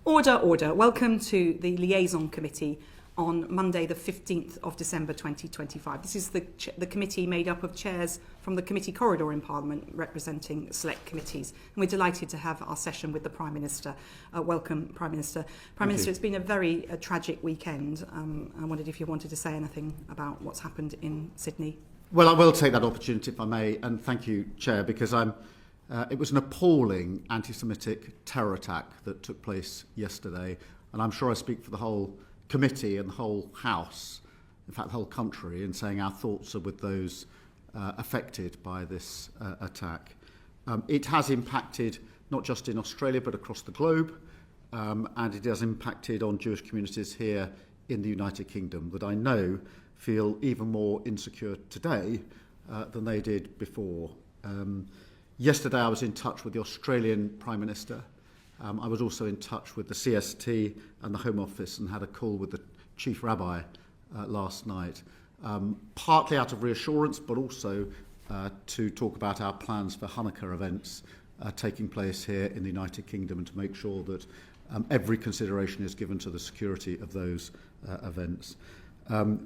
Order, order. Welcome to the Liaison Committee on Monday the 15th of December 2025. This is the committee made up of chairs from the committee corridor in Parliament representing select committees. And we're delighted to have our session with the Prime Minister. Welcome, Prime Minister. Prime Minister, it's been a very tragic weekend. I wondered if you wanted to say anything about what's happened in Sydney. Well, I will take that opportunity if I may, and thank you, Chair, because it was an appalling anti-Semitic terror attack that took place yesterday, and I'm sure I speak for the whole committee and the whole House, in fact the whole country, in saying our thoughts are with those affected by this attack. It has impacted not just in Australia but across the globe, and it has impacted on Jewish communities here in the United Kingdom that I know feel even more insecure today than they did before. Yesterday I was in touch with the Australian Prime Minister. I was also in touch with the CST and the Home Office and had a call with the Chief Rabbi last night, partly out of reassurance but also to talk about our plans for Hanukkah events taking place here in the United Kingdom and to make sure that every consideration is given to the security of those events.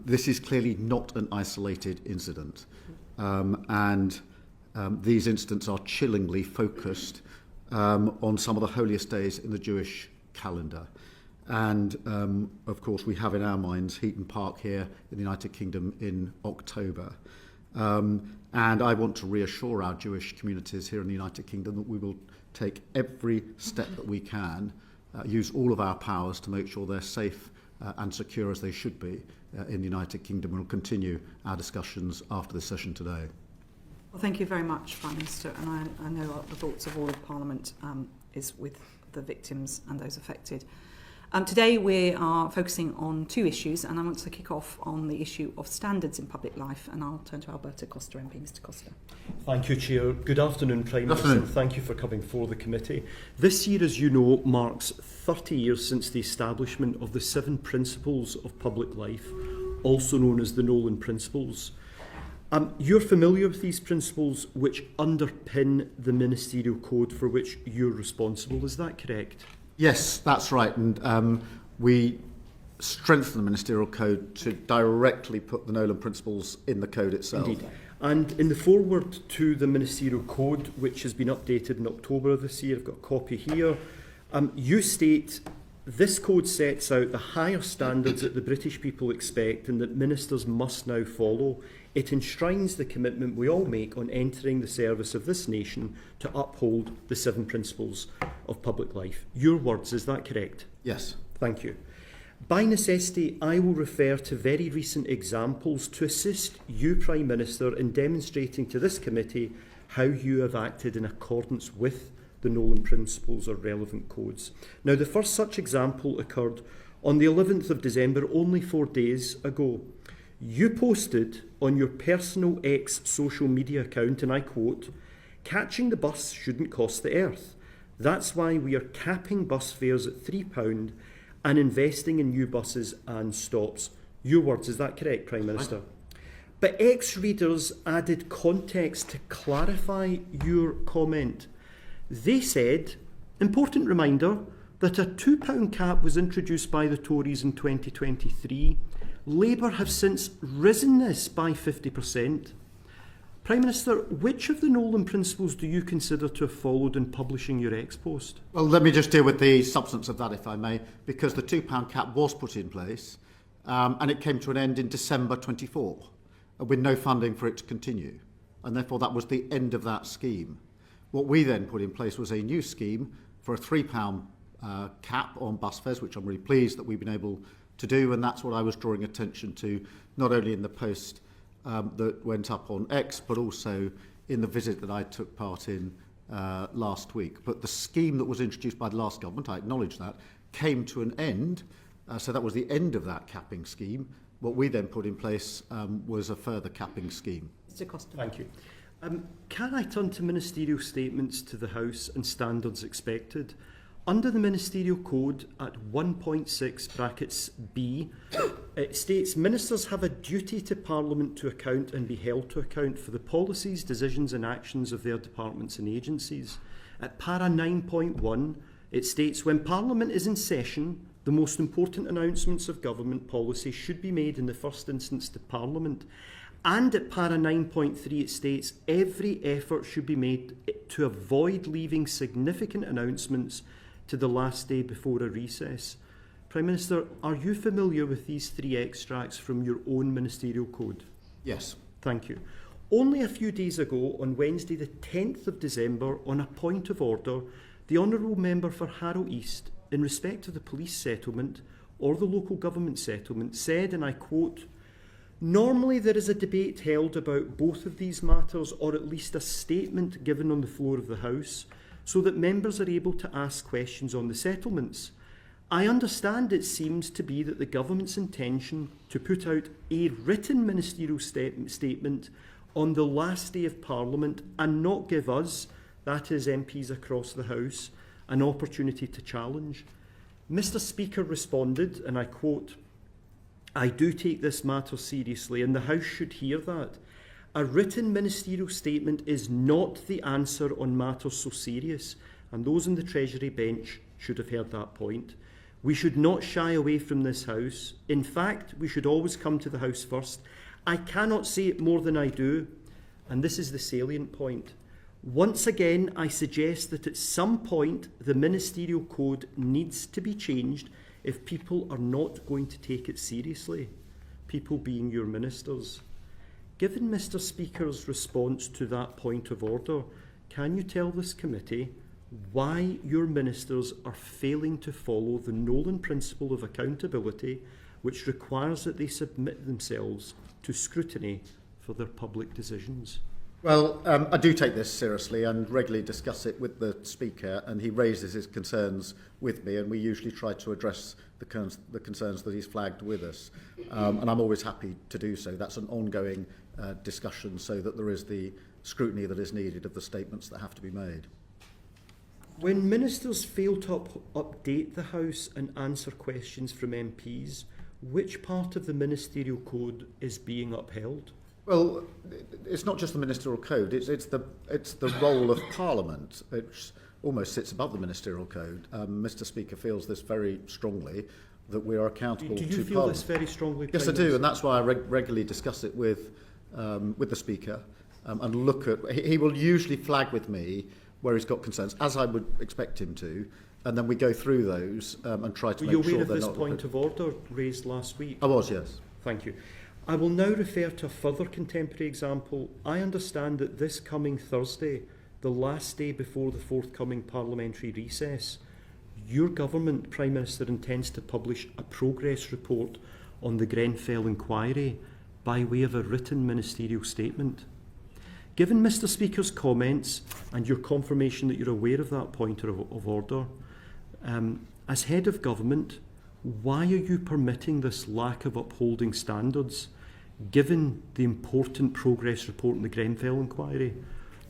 This is clearly not an isolated incident, and these incidents are chillingly focused on some of the holiest days in the Jewish calendar. And, of course, we have in our minds Heaton Park here in the United Kingdom in October. And I want to reassure our Jewish communities here in the United Kingdom that we will take every step that we can, use all of our powers to make sure they're safe and secure as they should be in the United Kingdom, and we'll continue our discussions after this session today. Well, thank you very much, Prime Minister, and I know the thoughts of all of Parliament is with the victims and those affected. Today we are focusing on two issues, and I want to kick off on the issue of standards in public life, and I'll turn to Alberta Costa MP. Mr. Costa. Thank you, Chair. Good afternoon, Prime Minister, and thank you for coming before the committee. This year, as you know, marks 30 years since the establishment of the 7 Principles of Public Life, also known as the Nolan Principles. You're familiar with these principles which underpin the ministerial code for which you're responsible, is that correct? Yes, that's right, and we strengthen the ministerial code to directly put the Nolan Principles in the code itself. Indeed. And in the foreword to the ministerial code, which has been updated in October of this year, I've got a copy here, you state, this code sets out the higher standards that the British people expect and that ministers must now follow. It enshrines the commitment we all make on entering the service of this nation to uphold the 7 Principles of Public Life. Your words, is that correct? Yes. Thank you. By necessity, I will refer to very recent examples to assist you, Prime Minister, in demonstrating to this committee how you have acted in accordance with the Nolan Principles or relevant codes. Now, the first such example occurred on the 11th of December, only 4 days ago. You posted on your personal X social media account, and I quote, "Catching the bus shouldn't cost the earth. That's why we are capping bus fares at £3 and investing in new buses and stops." Your words, is that correct, Prime Minister? But X readers added context to clarify your comment. They said, important reminder, that a £2 cap was introduced by the Tories in 2023. Labour have since risen this by 50%. Prime Minister, which of the Nolan Principles do you consider to have followed in publishing your X post? Well, let me just deal with the substance of that, if I may, because the £2 cap was put in place and it came to an end in December 24 with no funding for it to continue. And therefore, that was the end of that scheme. What we then put in place was a new scheme for a £3 cap on bus fares, which I'm really pleased that we've been able to do, and that's what I was drawing attention to, not only in the post that went up on X, but also in the visit that I took part in last week. But the scheme that was introduced by the last government, I acknowledge that, came to an end, so that was the end of that capping scheme. What we then put in place was a further capping scheme. Mr. Costa. Thank you. Can I turn to ministerial statements to the House and standards expected? Under the Ministerial Code at 1.6 brackets B, it states ministers have a duty to Parliament to account and be held to account for the policies, decisions and actions of their departments and agencies. At para 9.1, It states, when Parliament is in session, the most important announcements of government policy should be made in the first instance to Parliament. And at para 9.3 it states, every effort should be made to avoid leaving significant announcements to the last day before a recess. Prime Minister, are you familiar with these three extracts from your own ministerial code? Yes. Thank you. Only a few days ago, on Wednesday the 10th of December, on a point of order, the Honourable Member for Harrow East, in respect of the police settlement or the local government settlement, said, and I quote, "Normally there is a debate held about both of these matters, or at least a statement given on the floor of the House, so that members are able to ask questions on the settlements. I understand it seems to be that the government's intention to put out a written ministerial statement on the last day of Parliament and not give us, that is MPs across the House, an opportunity to challenge. Mr. Speaker responded, and I quote, "I do take this matter seriously, and the House should hear that. A written ministerial statement is not the answer on matters so serious," and those in the Treasury bench should have heard that point. "We should not shy away from this House. In fact, we should always come to the House first. I cannot say it more than I do," and this is the salient point. "Once again, I suggest that at some point the ministerial code needs to be changed if people are not going to take it seriously," people being your ministers. Given Mr. Speaker's response to that point of order, can you tell this committee why your ministers are failing to follow the Nolan principle of accountability, which requires that they submit themselves to scrutiny for their public decisions? Well, I do take this seriously and regularly discuss it with the Speaker, and he raises his concerns with me, and we usually try to address the concerns that he's flagged with us. And I'm always happy to do so. That's an ongoing discussion so that there is the scrutiny that is needed of the statements that have to be made. When ministers fail to update the House and answer questions from MPs, which part of the ministerial code is being upheld? Well, it's not just the ministerial code. It's the role of Parliament, which almost sits above the ministerial code. Mr. Speaker feels this very strongly, that we are accountable to Parliament. Do you feel this very strongly? Yes, I do, and that's why I regularly discuss it with the Speaker and look at. He will usually flag with me where he's got concerns, as I would expect him to, and then we go through those and try to make sure they're not. Were you aware of this point of order raised last week? I was, yes. Thank you. I will now refer to a further contemporary example. I understand that this coming Thursday, the last day before the forthcoming parliamentary recess, your government, Prime Minister, intends to publish a progress report on the Grenfell inquiry by way of a written ministerial statement. Given Mr. Speaker's comments and your confirmation that you're aware of that point of order, as head of government, why are you permitting this lack of upholding standards, given the important progress report on the Grenfell inquiry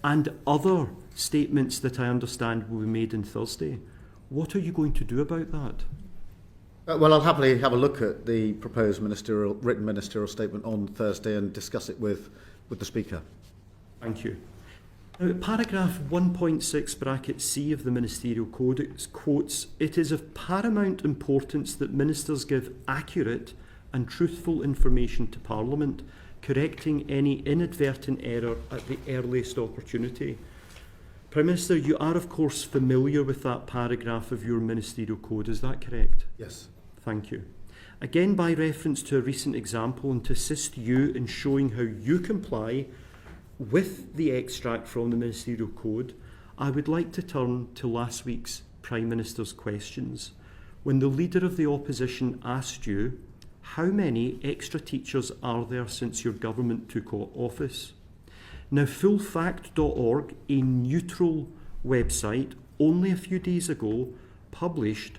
and other statements that I understand will be made on Thursday? What are you going to do about that? Well, I'll happily have a look at the proposed written ministerial statement on Thursday and discuss it with the Speaker. Thank you. Now, paragraph 1.6 bracket C of the Ministerial Code quotes, "It is of paramount importance that ministers give accurate and truthful information to Parliament, correcting any inadvertent error at the earliest opportunity." Prime Minister, you are of course familiar with that paragraph of your Ministerial Code, is that correct? Yes. Thank you. Again, by reference to a recent example and to assist you in showing how you comply with the extract from the Ministerial Code, I would like to turn to last week's Prime Minister's questions, when the Leader of the Opposition asked you, how many extra teachers are there since your government took office? Now, fullfact.org, a neutral website, only a few days ago published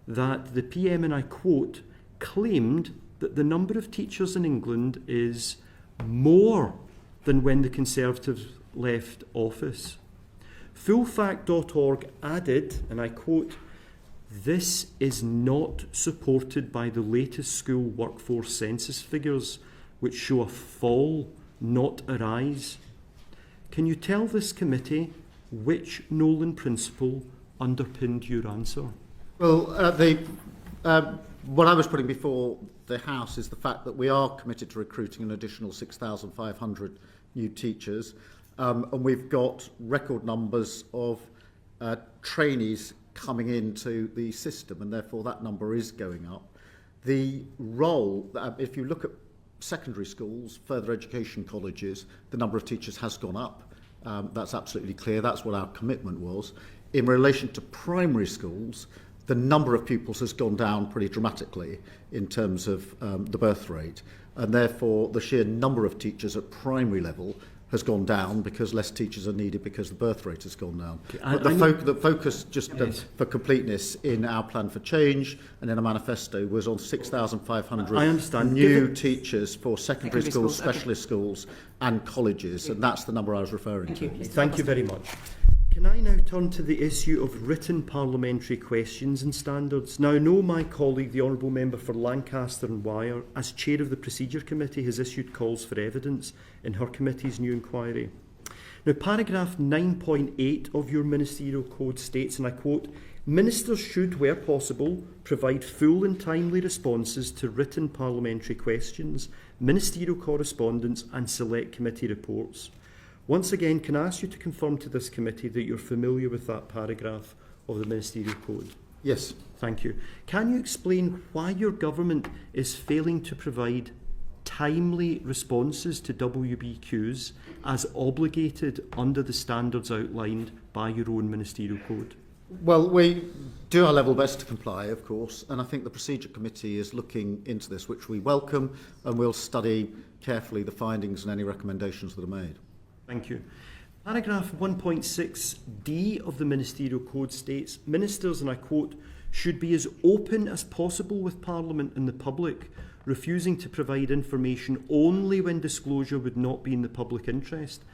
that the PM, and I quote, claimed that the number of teachers in England is more than when the Conservatives left office. Fullfact.org added, and I quote, "This is not supported by the latest school workforce census figures, which show a fall, not a rise." Can you tell this committee which Nolan principle underpinned your answer? Well, what I was putting before the House is the fact that we are committed to recruiting an additional 6,500 new teachers, and we've got record numbers of trainees coming into the system, and therefore that number is going up. The role, if you look at secondary schools, further education colleges, the number of teachers has gone up. That's absolutely clear. That's what our commitment was. In relation to primary schools, the number of pupils has gone down pretty dramatically in terms of the birth rate, and therefore the sheer number of teachers at primary level has gone down because less teachers are needed because the birth rate has gone down. Okay, but the focus, just for completeness, in our plan for change and in a manifesto was on 6,500 new teachers for secondary schools, specialist schools and colleges, and that's the number I was referring to. Thank you very much. Can I now turn to the issue of written parliamentary questions and standards? Now, I know my colleague, the Honourable Member for Lancaster and Wyre, as Chair of the Procedure Committee, has issued calls for evidence in her committee's new inquiry. Now, paragraph 9.8 of your ministerial code states, and I quote, "Ministers should, where possible, provide full and timely responses to written parliamentary questions, ministerial correspondence and select committee reports." Once again, can I ask you to confirm to this committee that you're familiar with that paragraph of the Ministerial Code? Yes. Thank you. Can you explain why your government is failing to provide timely responses to WBQs as obligated under the standards outlined by your own Ministerial Code? Well, we do our level best to comply, of course, and I think the Procedure Committee is looking into this, which we welcome, and we'll study carefully the findings and any recommendations that are made. Thank you. Paragraph 1.6d of the Ministerial Code states, "Ministers," and I quote, "should be as open as possible with Parliament and the public, refusing to provide information only when disclosure would not be in the public interest."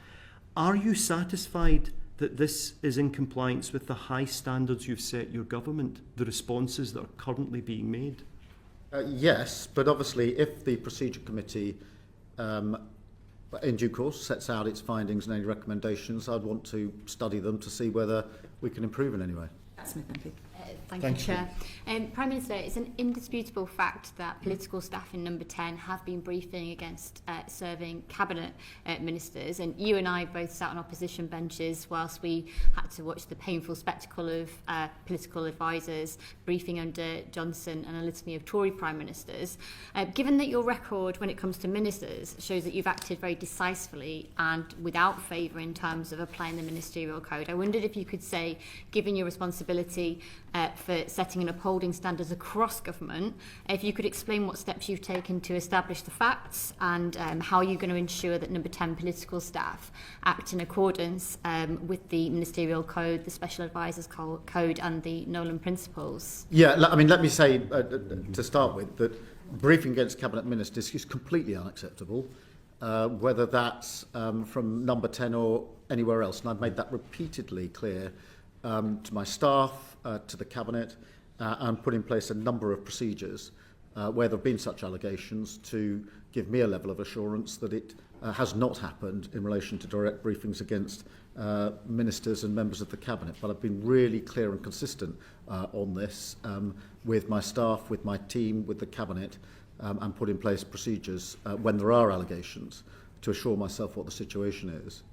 Are you satisfied that this is in compliance with the high standards you've set your government, the responses that are currently being made? Yes, but obviously if the Procedure Committee in due course sets out its findings and any recommendations, I'd want to study them to see whether we can improve in any way. Smith MP. Thank you, Chair. Prime Minister, it's an indisputable fact that political staff in Number 10 have been briefing against serving Cabinet Ministers, and you and I both sat on opposition benches whilst we had to watch the painful spectacle of political advisers briefing under Johnson and a litany of Tory Prime Ministers. Given that your record when it comes to ministers shows that you've acted very decisively and without favour in terms of applying the Ministerial Code, I wondered if you could say, given your responsibility for setting and upholding standards across government, if you could explain what steps you've taken to establish the facts and how you're going to ensure that Number 10 political staff act in accordance with the Ministerial Code, the Special Advisors Code and the Nolan Principles. Yeah, I mean, let me say to start with that briefing against Cabinet Ministers is completely unacceptable, whether that's from Number 10 or anywhere else, and I've made that repeatedly clear to my staff, to the Cabinet, and put in place a number of procedures where there have been such allegations to give me a level of assurance that it has not happened in relation to direct briefings against ministers and members of the Cabinet. But I've been really clear and consistent on this with my staff, with my team, with the Cabinet, and put in place procedures when there are allegations to assure myself what the situation is.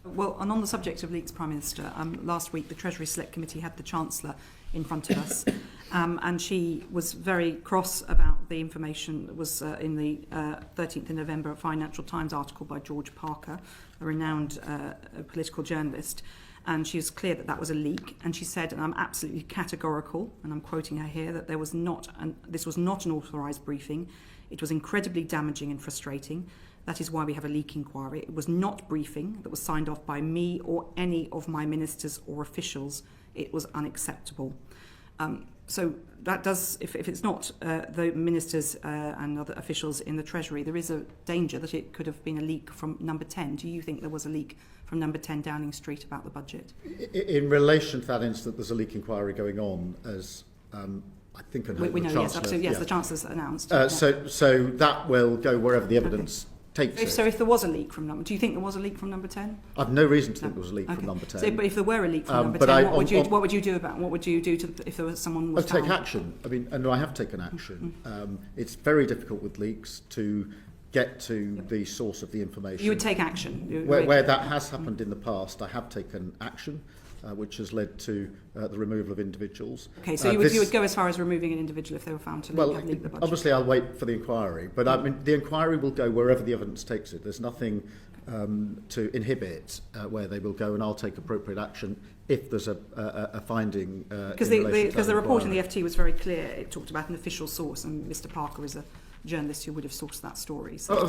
Well, and on the subject of leaks, Prime Minister, last week the Treasury Select Committee had the Chancellor in front of us, and she was very cross about the information that was in the 13th of November Financial Times article by George Parker, a renowned political journalist, and she was clear that that was a leak, and she said, and I'm absolutely categorical, and I'm quoting her here, that this was not an authorised briefing. It was incredibly damaging and frustrating. That is why we have a leak inquiry. It was not briefing that was signed off by me or any of my ministers or officials. It was unacceptable. So that does, if it's not the ministers and other officials in the Treasury, there is a danger that it could have been a leak from Number 10. Do you think there was a leak from Number 10 Downing Street about the budget? In relation to that incident, there's a leak inquiry going on, as I think I know we know, the Chancellor. Yes, absolutely. Yes, yeah. The Chancellor's announced. So that will go wherever the evidence takes it. So if there was a leak from number, do you think there was a leak from number 10? I've no reason to think there was a leak from number 10. So, but if there were a leak from number 10, what would you do about? What would you do if there was someone was take action. I mean, and I have taken action. It's very difficult with leaks to get to the source of the information. You would take action. Where that has happened in the past, I have taken action, which has led to the removal of individuals. Okay, so you would go as far as removing an individual if they were found to leak the budget? Obviously I'll wait for the inquiry, but I mean, the inquiry will go wherever the evidence takes it. There's nothing to inhibit where they will go, and I'll take appropriate action if there's a finding. Because the report in the FT was very clear. It talked about an official source, and Mr. Parker is a journalist who would have sourced that story. So I'll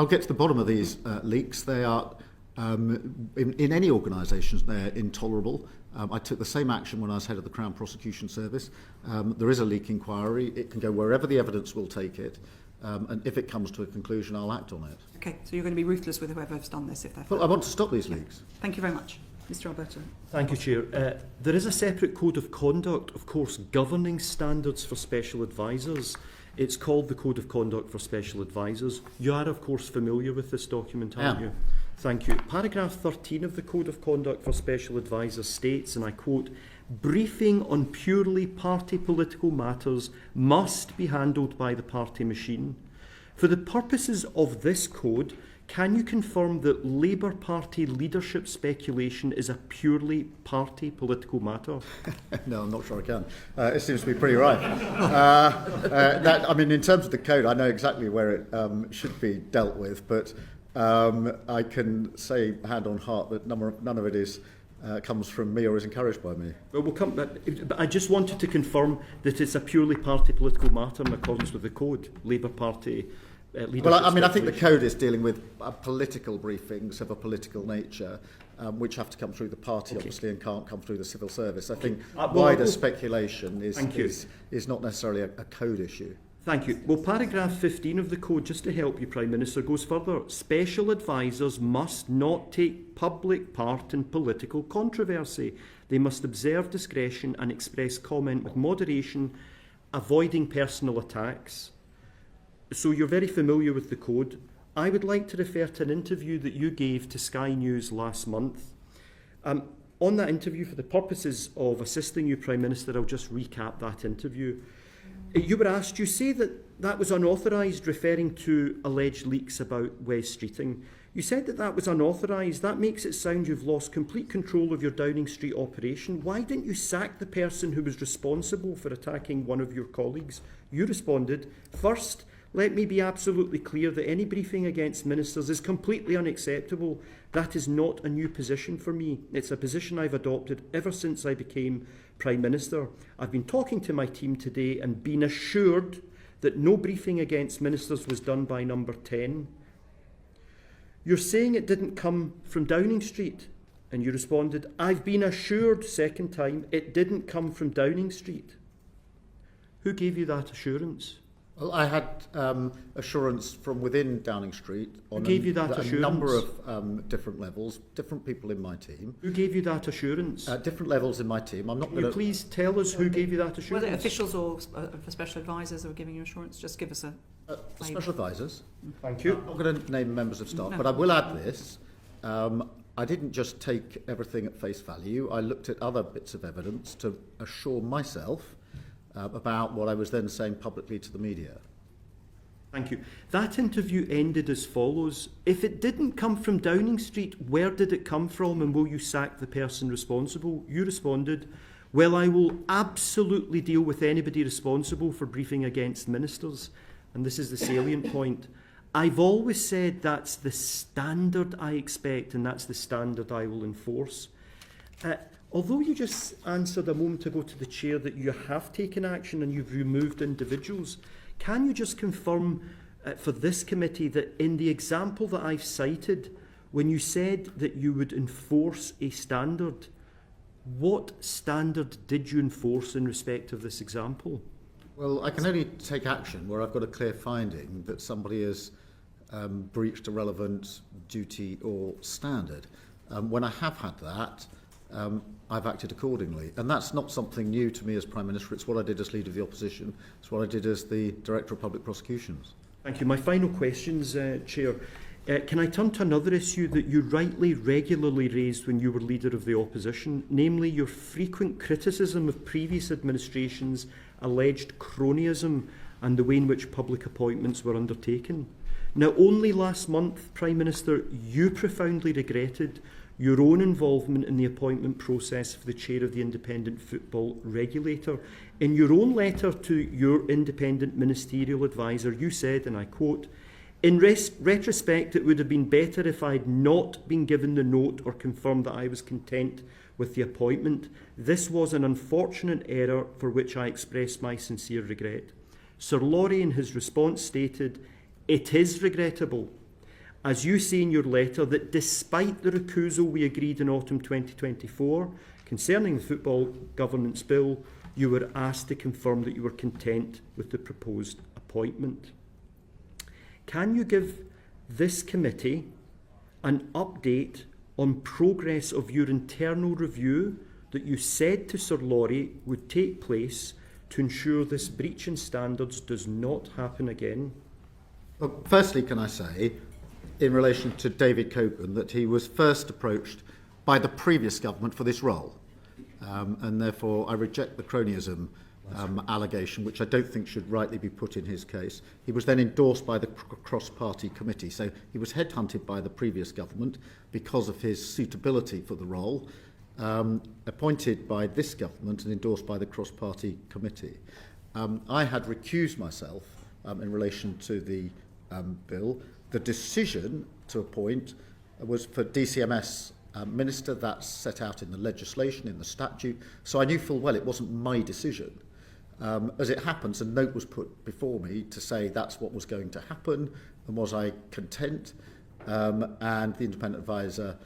get to the bottom of these leaks. They are, in any organisation, they're intolerable. I took the same action when I was head of the Crown Prosecution Service. There is a leak inquiry. It can go wherever the evidence will take it. And if it comes to a conclusion, I'll act on it. Okay, so you're going to be ruthless with whoever's done this if they're... Well, I want to stop these leaks. Thank you very much. Mr. Alberto. Thank you, Chair. There is a separate code of conduct, of course, governing standards for special advisers. It's called the Code of Conduct for Special Advisers. You are, of course, familiar with this document, aren't you? Thank you. Paragraph 13 of the Code of Conduct for Special Advisers states, and I quote, "Briefing on purely party political matters must be handled by the party machine. For the purposes of this code, can you confirm that Labour Party leadership speculation is a purely party political matter?" No, I'm not sure I can. It seems to be pretty right. I mean, in terms of the code, I know exactly where it should be dealt with, but I can say, hand on heart, that none of it is comes from me or is encouraged by me. Well, we'll come back. But I just wanted to confirm that it's a purely party political matter in accordance with the code, Labour Party. Well, I mean, I think the code is dealing with political briefings of a political nature, which have to come through the party, obviously, and can't come through the civil service. I think wider speculation is not necessarily a code issue. Thank you. Well, paragraph 15 of the code, just to help you, Prime Minister, goes further. Special advisers must not take public part in political controversy. They must observe discretion and express comment with moderation, avoiding personal attacks. So you're very familiar with the code. I would like to refer to an interview that you gave to Sky News last month. On that interview, for the purposes of assisting you, Prime Minister, I'll just recap that interview. You were asked, you say that was unauthorised, referring to alleged leaks about Wes Streeting. You said that was unauthorised. That makes it sound you've lost complete control of your Downing Street operation. Why didn't you sack the person who was responsible for attacking one of your colleagues? You responded, "First, let me be absolutely clear that any briefing against ministers is completely unacceptable. That is not a new position for me. It's a position I've adopted ever since I became Prime Minister. I've been talking to my team today and been assured that no briefing against ministers was done by number 10. You're saying it didn't come from Downing Street." And you responded, "I've been assured," second time, "it didn't come from Downing Street." Who gave you that assurance? Well, I had assurance from within Downing Street on a number of different levels, different people in my team. Who gave you that assurance? Different levels in my team. I'm not going to... Please tell us who gave you that assurance. Was it officials or for special advisers that were giving you assurance? Just give us a... special advisers. Thank you. I'm not going to name members of staff, but I will add this. I didn't just take everything at face value. I looked at other bits of evidence to assure myself about what I was then saying publicly to the media. Thank you. That interview ended as follows. If it didn't come from Downing Street, where did it come from, and will you sack the person responsible? You responded, "Well, I will absolutely deal with anybody responsible for briefing against ministers." And this is the salient point. "I've always said that's the standard I expect, and that's the standard I will enforce." Although you just answered a moment ago to the Chair that you have taken action and you've removed individuals, can you just confirm for this committee that in the example that I've cited, when you said that you would enforce a standard, what standard did you enforce in respect of this example? Well, I can only take action where I've got a clear finding that somebody has breached a relevant duty or standard. When I have had that, I've acted accordingly. And that's not something new to me as Prime Minister. It's what I did as Leader of the Opposition. It's what I did as the Director of Public Prosecutions. Thank you. My final questions, Chair. Can I turn to another issue that you rightly regularly raised when you were Leader of the Opposition, namely your frequent criticism of previous administrations' alleged cronyism and the way in which public appointments were undertaken? Now, only last month, Prime Minister, you profoundly regretted your own involvement in the appointment process for the chair of the Independent Football Regulator. In your own letter to your independent ministerial advisor, you said, and I quote, "In retrospect, it would have been better if I had not been given the note or confirmed that I was content with the appointment. This was an unfortunate error for which I express my sincere regret." Sir Laurie, in his response, stated, "It is regrettable, as you say in your letter, that despite the recusal we agreed in autumn 2024 concerning the Football Governance Bill, you were asked to confirm that you were content with the proposed appointment." Can you give this committee an update on progress of your internal review that you said to Sir Laurie would take place to ensure this breach in standards does not happen again? Well, firstly, can I say, in relation to David Coburn, that he was first approached by the previous government for this role. And therefore I reject the cronyism allegation, which I don't think should rightly be put in his case. He was then endorsed by the cross-party committee. So he was headhunted by the previous government because of his suitability for the role, appointed by this government and endorsed by the cross-party committee. I had recused myself in relation to the bill. The decision to appoint was for DCMS minister. That's set out in the legislation, in the statute. So I knew full well it wasn't my decision. As it happens, a note was put before me to say that's what was going to happen, and was I content? And the independent advisor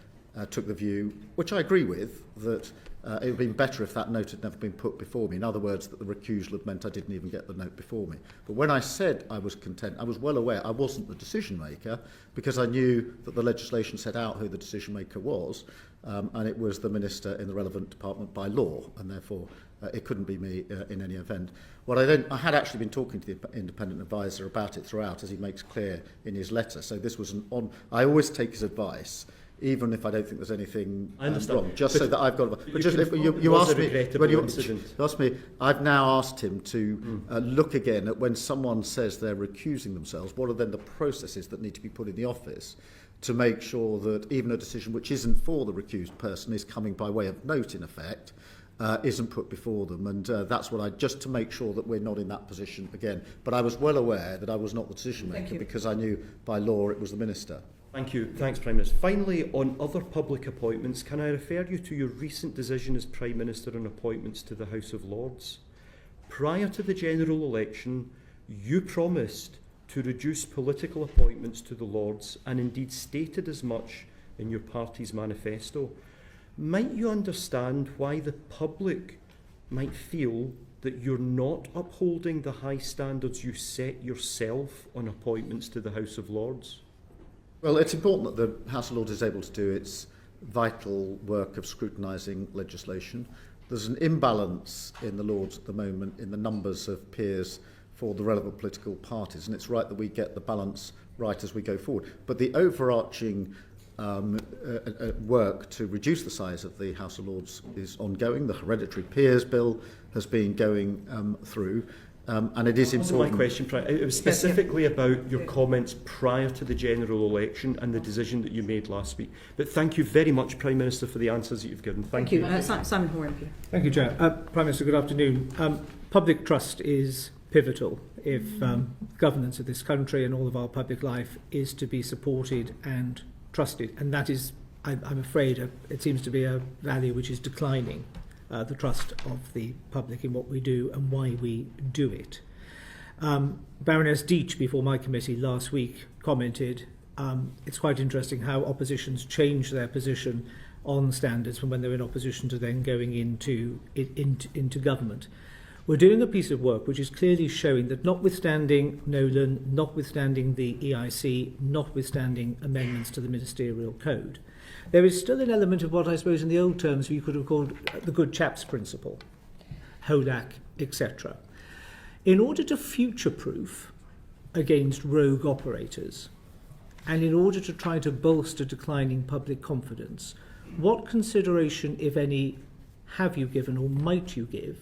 took the view, which I agree with, that it would have been better if that note had never been put before me. In other words, that the recusal had meant I didn't even get the note before me. But when I said I was content, I was well aware I wasn't the decision maker, because I knew that the legislation set out who the decision maker was, and it was the minister in the relevant department by law, and therefore it couldn't be me in any event. I had actually been talking to the independent advisor about it throughout, as he makes clear in his letter. So this was I always take his advice, even if I don't think there's anything wrong, just so that I've got. But just you asked me when you asked me, I've now asked him to look again at when someone says they're recusing themselves. What are then the processes that need to be put in the office to make sure that even a decision which isn't for the recused person is coming by way of note, in effect, isn't put before them, and that's what just to make sure that we're not in that position again. But I was well aware that I was not the decision maker, because I knew by law it was the minister. Thank you. Thanks, Prime Minister. Finally, on other public appointments, can I refer you to your recent decision as Prime Minister on appointments to the House of Lords? Prior to the general election, you promised to reduce political appointments to the Lords, and indeed stated as much in your party's manifesto. Might you understand why the public might feel that you're not upholding the high standards you set yourself on appointments to the House of Lords? Well, it's important that the House of Lords is able to do its vital work of scrutinising legislation. There's an imbalance in the Lords at the moment in the numbers of peers for the relevant political parties, and it's right that we get the balance right as we go forward. But the overarching work to reduce the size of the House of Lords is ongoing. The Hereditary Peers Bill has been going through, and it is important. My question, it was specifically about your comments prior to the general election and the decision that you made last week. But thank you very much, Prime Minister, for the answers that you've given. Thank you. Simon Hoare, MP. Thank you, Chair. Prime Minister, good afternoon. Public trust is pivotal if governance of this country and all of our public life is to be supported and trusted, and that is, I'm afraid, it seems to be a value which is declining, the trust of the public in what we do and why we do it. Baroness Deach, before my committee last week, commented, it's quite interesting how oppositions change their position on standards from when they're in opposition to then going into government. We're doing a piece of work which is clearly showing that notwithstanding Nolan, notwithstanding the EIC, notwithstanding amendments to the ministerial code, there is still an element of what I suppose in the old terms we could have called the good chaps principle, HODAC, etc. In order to future-proof against rogue operators, and in order to try to bolster declining public confidence, what consideration, if any, have you given or might you give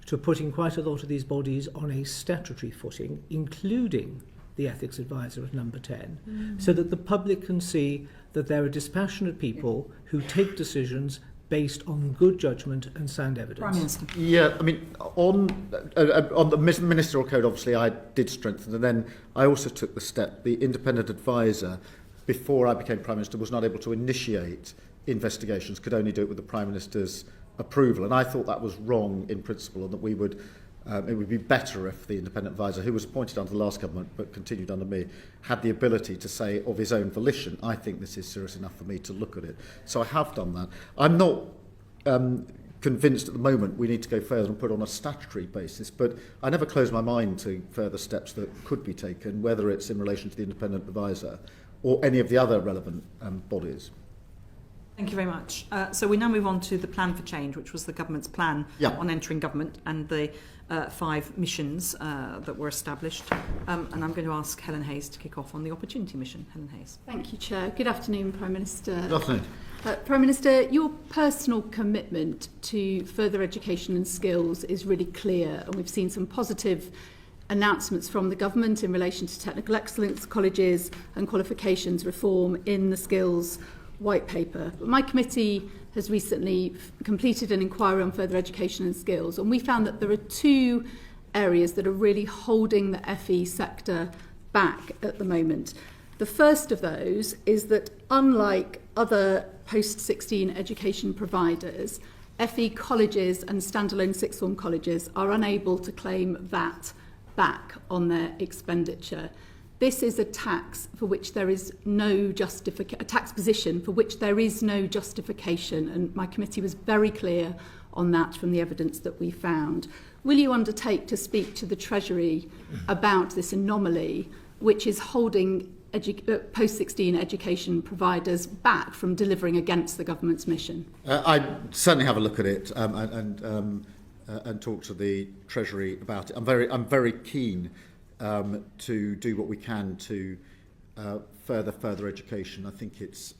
to putting quite a lot of these bodies on a statutory footing, including the ethics advisor at number 10, so that the public can see that there are dispassionate people who take decisions based on good judgment and sound evidence? Prime Minister. Yeah, I mean, on the ministerial code, obviously, I did strengthen, and then I also took the step. The independent advisor, before I became Prime Minister, was not able to initiate investigations, could only do it with the Prime Minister's approval, and I thought that was wrong in principle, and that we would it would be better if the independent advisor, who was appointed under the last government but continued under me, had the ability to say of his own volition, I think this is serious enough for me to look at it. So I have done that. I'm not convinced at the moment we need to go further and put on a statutory basis, but I never close my mind to further steps that could be taken, whether it's in relation to the independent advisor or any of the other relevant bodies. Thank you very much. So we now move on to the Plan for Change, which was the government's plan on entering government, and the 5 missions that were established. And I'm going to ask Helen Hayes to kick off on the Opportunity Mission. Helen Hayes. Thank you, Chair. Good afternoon, Prime Minister. Good afternoon. Prime Minister, your personal commitment to further education and skills is really clear, and we've seen some positive announcements from the government in relation to technical excellence colleges and qualifications reform in the skills white paper. But my committee has recently completed an inquiry on further education and skills, and we found that there are 2 areas that are really holding the FE sector back at the moment. The first of those is that, unlike other post-16 education providers, FE colleges and standalone sixth form colleges are unable to claim VAT back on their expenditure. This is a tax for which there is no justification, a tax position for which there is no justification, and my committee was very clear on that from the evidence that we found. Will you undertake to speak to the Treasury about this anomaly, which is holding post-16 education providers back from delivering against the government's mission? I certainly have a look at it and talk to the Treasury about it. I'm very keen to do what we can to further education. I think it's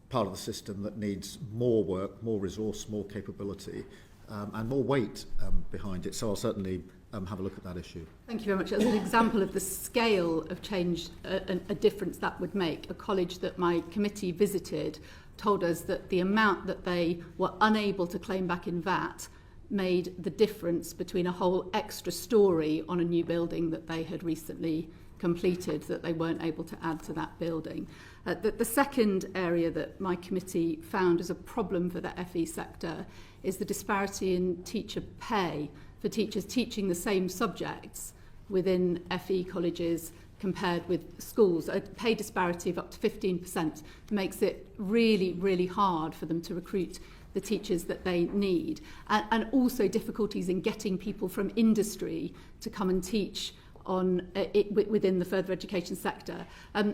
part of the system that needs more work, more resource, more capability, and more weight behind it. So I'll certainly have a look at that issue. Thank you very much. As an example of the scale of change, a difference that would make, a college that my committee visited told us that the amount that they were unable to claim back in VAT made the difference between a whole extra story on a new building that they had recently completed that they weren't able to add to that building. The second area that my committee found as a problem for the FE sector is the disparity in teacher pay for teachers teaching the same subjects within FE colleges compared with schools. A pay disparity of up to 15% makes it really, really hard for them to recruit the teachers that they need, and also difficulties in getting people from industry to come and teach on within the further education sector. On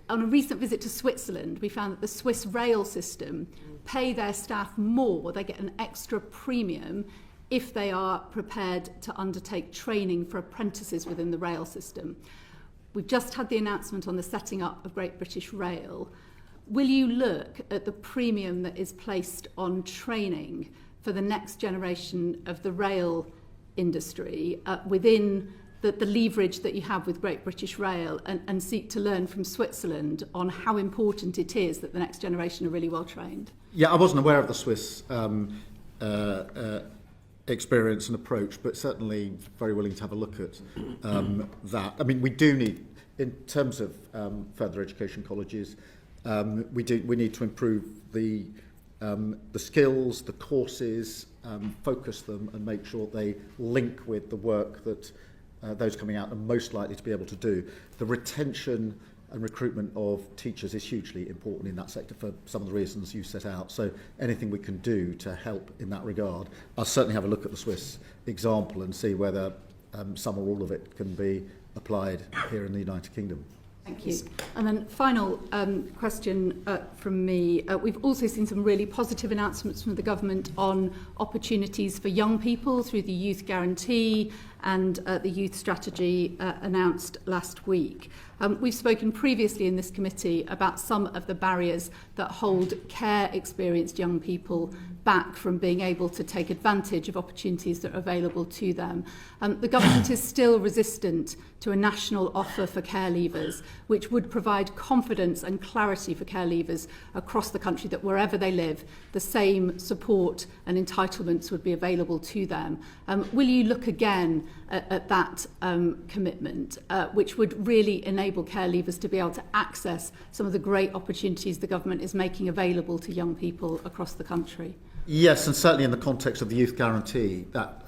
a recent visit to Switzerland, we found that the Swiss rail system pay their staff more. They get an extra premium if they are prepared to undertake training for apprentices within the rail system. We've just had the announcement on the setting up of Great British Rail. Will you look at the premium that is placed on training for the next generation of the rail industry within the leverage that you have with Great British Rail, and seek to learn from Switzerland on how important it is that the next generation are really well trained? Yeah, I wasn't aware of the Swiss experience and approach, but certainly very willing to have a look at that. I mean, we do need, in terms of further education colleges, we need to improve the skills, the courses, focus them and make sure they link with the work that those coming out are most likely to be able to do. The retention and recruitment of teachers is hugely important in that sector for some of the reasons you set out. So anything we can do to help in that regard, I'll certainly have a look at the Swiss example and see whether some or all of it can be applied here in the United Kingdom. Thank you. And then final question from me. We've also seen some really positive announcements from the government on opportunities for young people through the Youth Guarantee and the Youth Strategy announced last week. We've spoken previously in this committee about some of the barriers that hold care-experienced young people back from being able to take advantage of opportunities that are available to them. The government is still resistant to a national offer for care leavers, which would provide confidence and clarity for care leavers across the country that wherever they live, the same support and entitlements would be available to them. Will you look again at that commitment, which would really enable care leavers to be able to access some of the great opportunities the government is making available to young people across the country? Yes, and certainly in the context of the Youth Guarantee, that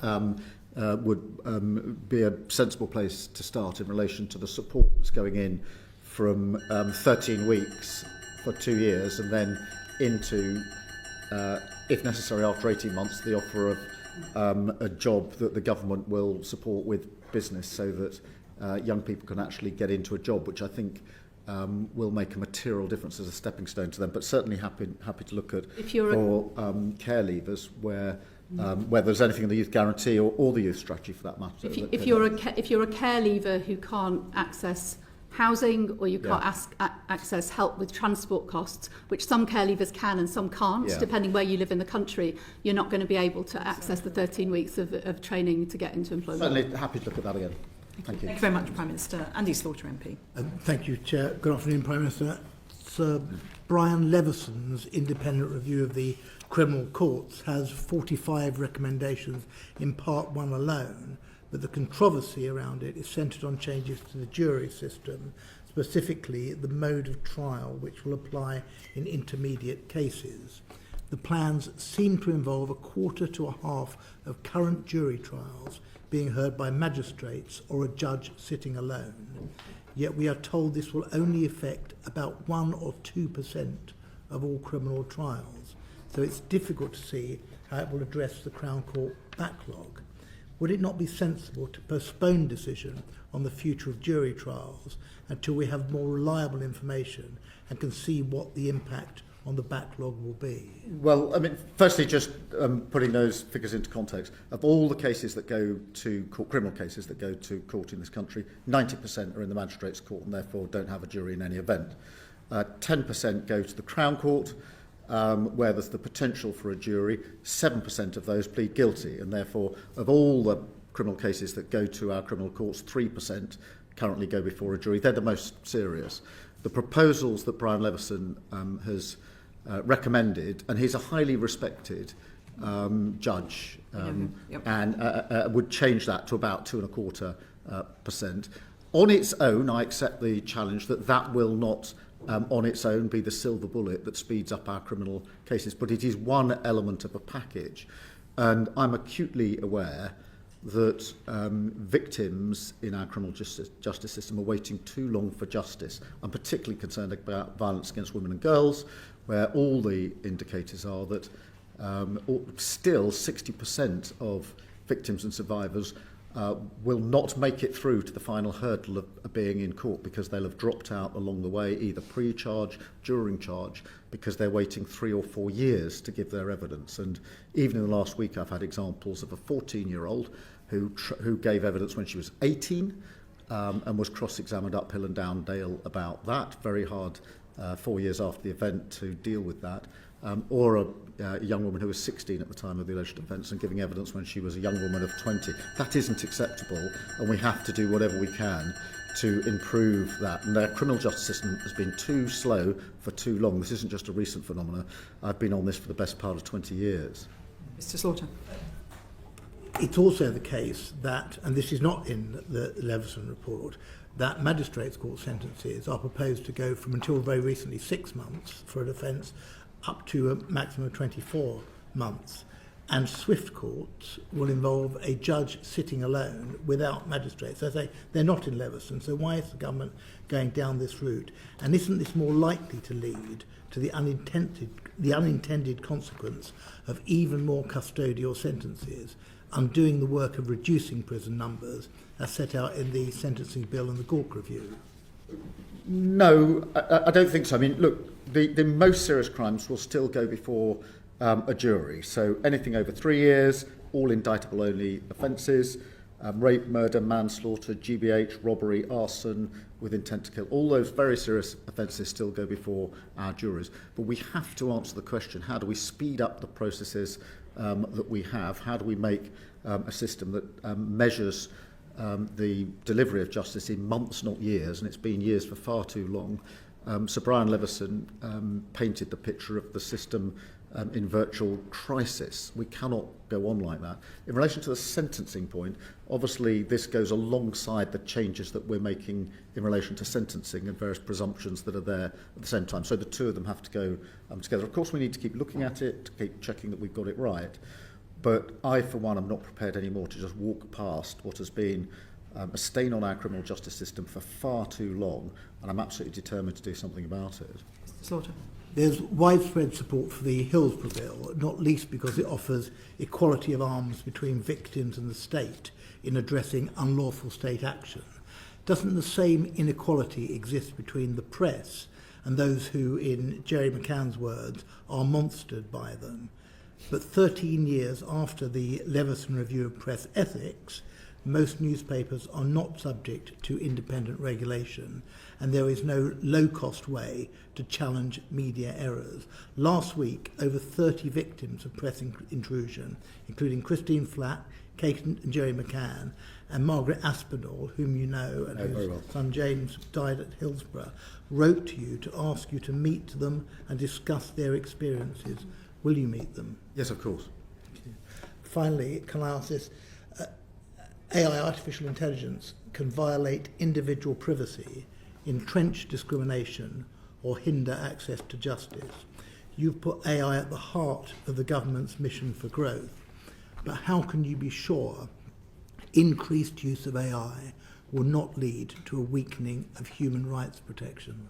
would be a sensible place to start in relation to the support that's going in from 13 weeks for 2 years and then into, if necessary, after 18 months, the offer of a job that the government will support with business so that young people can actually get into a job, which I think will make a material difference as a stepping stone to them. But certainly happy to look at for care leavers where there's anything in the Youth Guarantee or the Youth Strategy for that matter. If you're a care leaver who can't access housing or you can't access help with transport costs, which some care leavers can and some can't, depending where you live in the country, you're not going to be able to access the 13 weeks of training to get into employment. Certainly happy to look at that again. Thank you. Thank you very much, Prime Minister. Andy Slaughter MP. Thank you, Chair. Good afternoon, Prime Minister. Sir Brian Levison's independent review of the criminal courts has 45 recommendations in Part 1 alone, but the controversy around it is centred on changes to the jury system, specifically the mode of trial which will apply in intermediate cases. The plans seem to involve a quarter to a half of current jury trials being heard by magistrates or a judge sitting alone. Yet we are told this will only affect about 1 or 2% of all criminal trials. So it's difficult to see how it will address the Crown Court backlog. Would it not be sensible to postpone decision on the future of jury trials until we have more reliable information and can see what the impact on the backlog will be? Well, I mean, firstly, just putting those figures into context, of all the cases that go to court, criminal cases that go to court in this country, 90% are in the magistrates' court and therefore don't have a jury in any event. 10% go to the Crown Court, where there's the potential for a jury. 7% of those plead guilty, and therefore, of all the criminal cases that go to our criminal courts, 3% currently go before a jury. They're the most serious. The proposals that Brian Levison has recommended, and he's a highly respected judge, and would change that to about 2.25%. On its own, I accept the challenge that will not on its own be the silver bullet that speeds up our criminal cases, but it is one element of a package. And I'm acutely aware that victims in our criminal justice system are waiting too long for justice. I'm particularly concerned about violence against women and girls, where all the indicators are that still 60% of victims and survivors will not make it through to the final hurdle of being in court because they'll have dropped out along the way, either pre-charge, during charge, because they're waiting 3 or 4 years to give their evidence. And even in the last week, I've had examples of a 14-year-old who gave evidence when she was 18 and was cross-examined uphill and down Dale about that. Very hard 4 years after the event to deal with that. Or a young woman who was 16 at the time of the alleged offence and giving evidence when she was a young woman of 20. That isn't acceptable, and we have to do whatever we can to improve that. And our criminal justice system has been too slow for too long. This isn't just a recent phenomenon. I've been on this for the best part of 20 years. Mr. Slaughter. It's also the case that, and this is not in the Levison report, that magistrates' court sentences are proposed to go from, until very recently, 6 months for an offence up to a maximum of 24 months. And swift courts will involve a judge sitting alone without magistrates. So they're not in Levison, so why is the government going down this route? And isn't this more likely to lead to the unintended consequence of even more custodial sentences, undoing the work of reducing prison numbers as set out in the sentencing bill and the Gork review? No, I don't think so. I mean, look, the most serious crimes will still go before a jury. So anything over 3 years, all indictable only offences, rape, murder, manslaughter, GBH, robbery, arson with intent to kill, all those very serious offences still go before our juries. But we have to answer the question, how do we speed up the processes that we have? How do we make a system that measures the delivery of justice in months, not years, and it's been years for far too long. Sir Brian Leveson painted the picture of the system in virtual crisis. We cannot go on like that. In relation to the sentencing point, obviously this goes alongside the changes that we're making in relation to sentencing and various presumptions that are there at the same time. So the two of them have to go together. Of course, we need to keep looking at it, to keep checking that we've got it right. But I, for one, am not prepared anymore to just walk past what has been a stain on our criminal justice system for far too long, and I'm absolutely determined to do something about it. Slaughter. There's widespread support for the Hillsborough Bill, not least because it offers equality of arms between victims and the state in addressing unlawful state action. Doesn't the same inequality exist between the press and those who, in Jerry McCann's words, are monstered by them? But 13 years after the Leveson Review of Press Ethics, most newspapers are not subject to independent regulation, and there is no low-cost way to challenge media errors. Last week, over 30 victims of press intrusion, including Christine Flack, Kate and Jerry McCann, and Margaret Aspinall, whom you know, and whose son James died at Hillsborough, wrote to you to ask you to meet them and discuss their experiences. Will you meet them? Yes, of course. Finally, can I ask this? AI, artificial intelligence, can violate individual privacy, entrench discrimination, or hinder access to justice. You've put AI at the heart of the government's mission for growth. But how can you be sure increased use of AI will not lead to a weakening of human rights protection?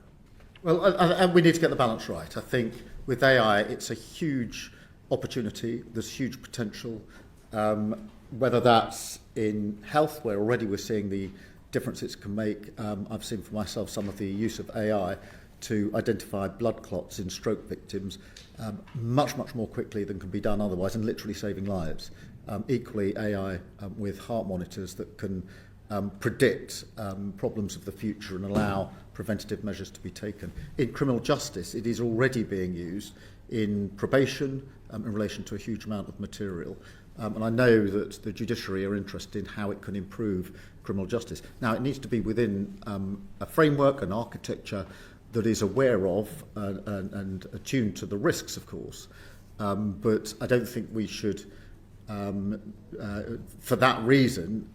Well, and we need to get the balance right. I think with AI, it's a huge opportunity. There's huge potential. Whether that's in health, where already we're seeing the difference it can make. I've seen for myself some of the use of AI to identify blood clots in stroke victims much more quickly than can be done otherwise, and literally saving lives. Equally, AI with heart monitors that can predict problems of the future and allow preventative measures to be taken. In criminal justice, it is already being used in probation in relation to a huge amount of material. And I know that the judiciary are interested in how it can improve criminal justice. Now, it needs to be within a framework, an architecture that is aware of and attuned to the risks, of course. But I don't think we should, for that reason,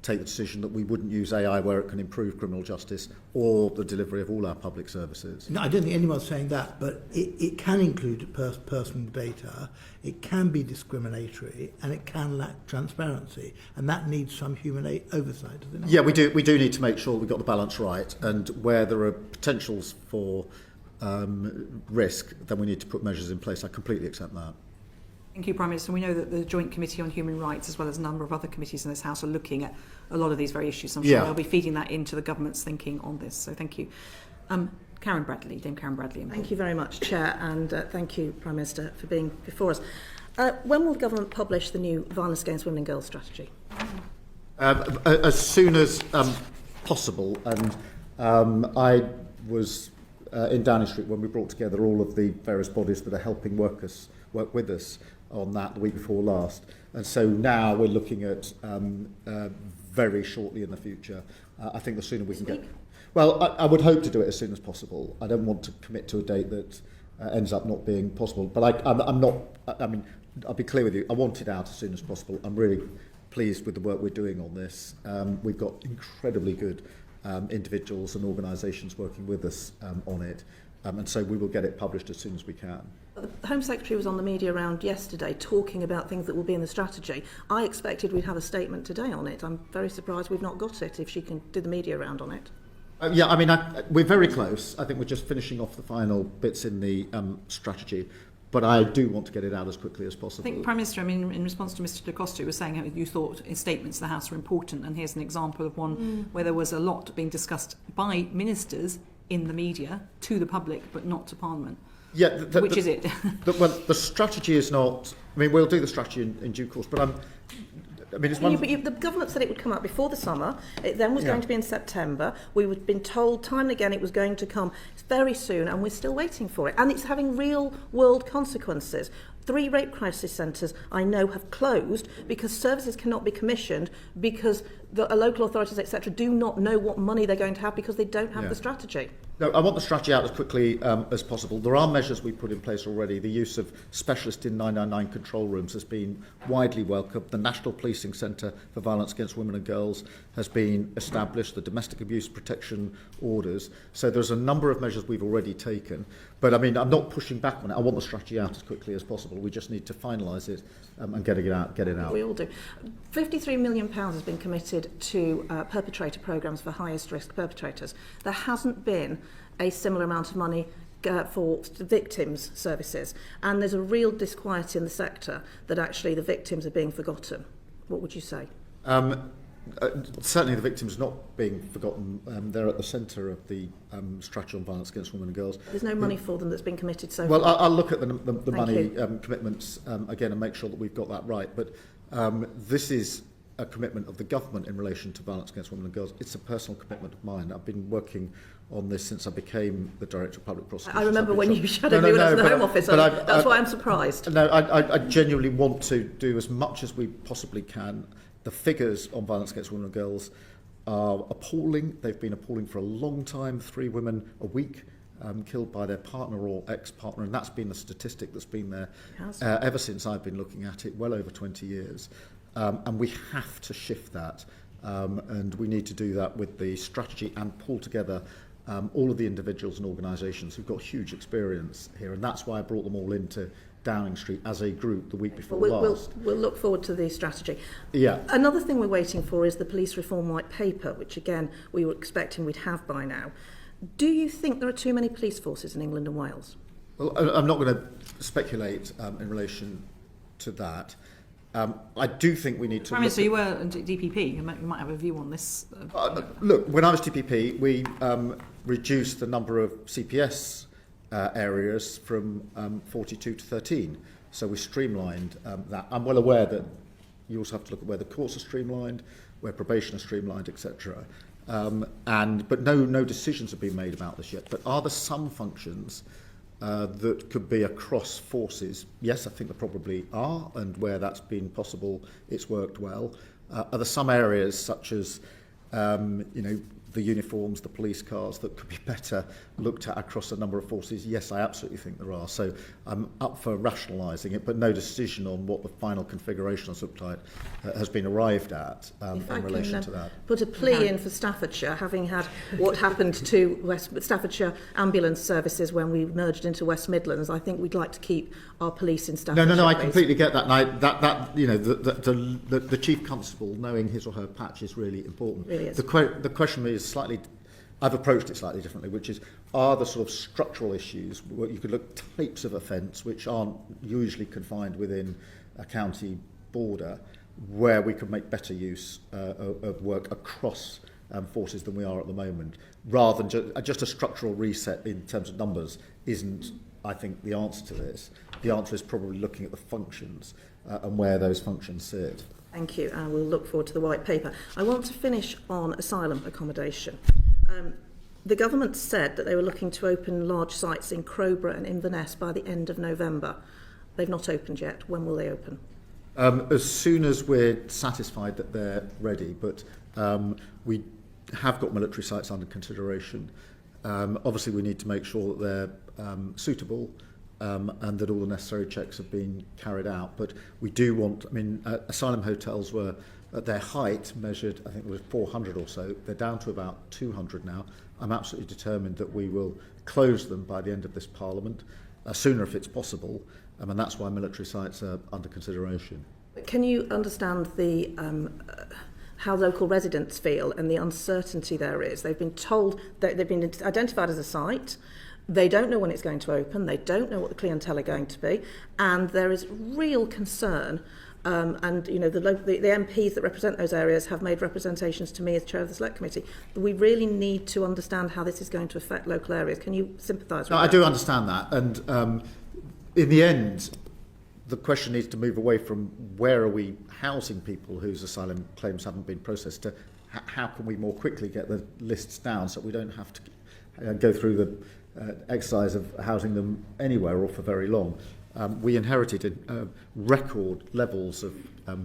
take the decision that we wouldn't use AI where it can improve criminal justice or the delivery of all our public services. No, I don't think anyone's saying that, but it can include personal data, it can be discriminatory, and it can lack transparency, and that needs some human oversight, does it not? Yeah, we do need to make sure we've got the balance right, and where there are potentials for risk, then we need to put measures in place. I completely accept that. Thank you, Prime Minister. We know that the Joint Committee on Human Rights, as well as a number of other committees in this House, are looking at a lot of these very issues. I'm sure they'll be feeding that into the government's thinking on this. So thank you. Dame Karen Bradley. Thank you very much, Chair, and thank you, Prime Minister, for being before us. When will the government publish the new Violence Against Women and Girls strategy? As soon as possible. And I was in Downing Street when we brought together all of the various bodies that are helping work with us on that the week before last. And so now we're looking at very shortly in the future. I think the sooner we can get... Well, I would hope to do it as soon as possible. I don't want to commit to a date that ends up not being possible. But I'm not... I mean, I'll be clear with you. I want it out as soon as possible. I'm really pleased with the work we're doing on this. We've got incredibly good individuals and organisations working with us on it. And so we will get it published as soon as we can. The Home Secretary was on the media round yesterday talking about things that will be in the strategy. I expected we'd have a statement today on it. I'm very surprised we've not got it, if she can do the media round on it. Yeah, I mean, we're very close. I think we're just finishing off the final bits in the strategy. but I do want to get it out as quickly as I possible. think, Prime Minister, I mean, in response to Mr. Da Costa, you were saying how you thought his statements to the House were important, and here's an example of one where there was a lot being discussed by ministers in the media to the public, but not to Parliament. Yeah, Which is it? The strategy is not. I mean, we'll do the strategy in due course, but it's one. The government said it would come out before the summer. It then was going to be in September. We've been told time and again it was going to come very soon, and we're still waiting for it. And it's having real world consequences. 3 rape crisis centres, I know, have closed because services cannot be commissioned because the local authorities, etc., do not know what money they're going to have because they don't have the strategy. No, I want the strategy out as quickly as possible. There are measures we put in place already. The use of specialist in 999 control rooms has been widely welcomed. The National Policing Centre for Violence Against Women and Girls has been established, the domestic abuse protection orders. So there's a number of measures we've already taken. But I mean, I'm not pushing back on it. I want the strategy out as quickly as possible. We just need to finalise it and get it out. We all do. £53 million has been committed to perpetrator programmes for highest risk perpetrators. There hasn't been a similar amount of money for victims' services, and there's a real disquiet in the sector that actually the victims are being forgotten. What would you say? Certainly the victims not being forgotten. They're at the centre of the strategy on violence against women and girls. There's no money for them that's been committed so far. Well, I'll look at the money commitments again and make sure that we've got that right. But this is a commitment of the government in relation to violence against women and girls. It's a personal commitment of mine. I've been working on this since I became the Director of Public Prosecution. I remember when you shadowed me when I was in the Home Office. That's why I'm surprised. No, I genuinely want to do as much as we possibly can. The figures on violence against women and girls are appalling. They've been appalling for a long time. 3 women a week killed by their partner or ex-partner, and that's been the statistic that's been there ever since I've been looking at it, well over 20 years. And we have to shift that, and we need to do that with the strategy and pull together all of the individuals and organisations who've got huge experience here, and that's why I brought them all into Downing Street as a group the week before last. We'll look forward to the strategy. Yeah. Another thing we're waiting for is the police reform white paper, which again we were expecting we'd have by now. Do you think there are too many police forces in England and Wales? Well, I'm not going to speculate in relation to that. I do think we need to... Prime Minister, you were DPP. You might have a view on this. Look, when I was DPP, we reduced the number of CPS areas from 42 to 13. So we streamlined that. I'm well aware that you also have to look at where the courts are streamlined, where probation is streamlined, etc. But no decisions have been made about this yet. But are there some functions that could be across forces? Yes, I think there probably are, and where that's been possible, it's worked well. Are there some areas such as, the uniforms, the police cars, that could be better looked at across a number of forces? Yes, I absolutely think there are. So I'm up for rationalising it, but no decision on what the final configuration of subtype has been arrived at in relation to that. Put a plea in for Staffordshire, having had what happened to Staffordshire ambulance services when we merged into West Midlands. I think we'd like to keep our police in Staffordshire. No, I completely get that. And the chief constable knowing his or her patch is really important. Really is. The question is I've approached it slightly differently, which is, are the sort of structural issues where you could look types of offence which aren't usually confined within a county border, where we could make better use of work across forces than we are at the moment, rather than just a structural reset in terms of numbers isn't, I think, the answer to this. The answer is probably looking at the functions and where those functions sit. Thank you, and we'll look forward to the white paper. I want to finish on asylum accommodation. The government said that they were looking to open large sites in Crowborough and Inverness by the end of November. They've not opened yet. When will they open? As soon as we're satisfied that they're ready, but we have got military sites under consideration. Obviously, we need to make sure that they're suitable and that all the necessary checks have been carried out. But we do want, asylum hotels were at their height measured, I think it was 400 or so. They're down to about 200 now. I'm absolutely determined that we will close them by the end of this Parliament, sooner if it's possible, and that's why military sites are under consideration. Can you understand the how local residents feel and the uncertainty there is? They've been told that they've been identified as a site. They don't know when it's going to open. They don't know what the clientele are going to be. And there is real concern. And you know the MPs that represent those areas have made representations to me as chair of the Select Committee. We really need to understand how this is going to affect local areas. Can you sympathise with that? I do understand that. And in the end, the question needs to move away from where are we housing people whose asylum claims haven't been processed to how can we more quickly get the lists down so we don't have to go through the exercise of housing them anywhere or for very long. We inherited record levels of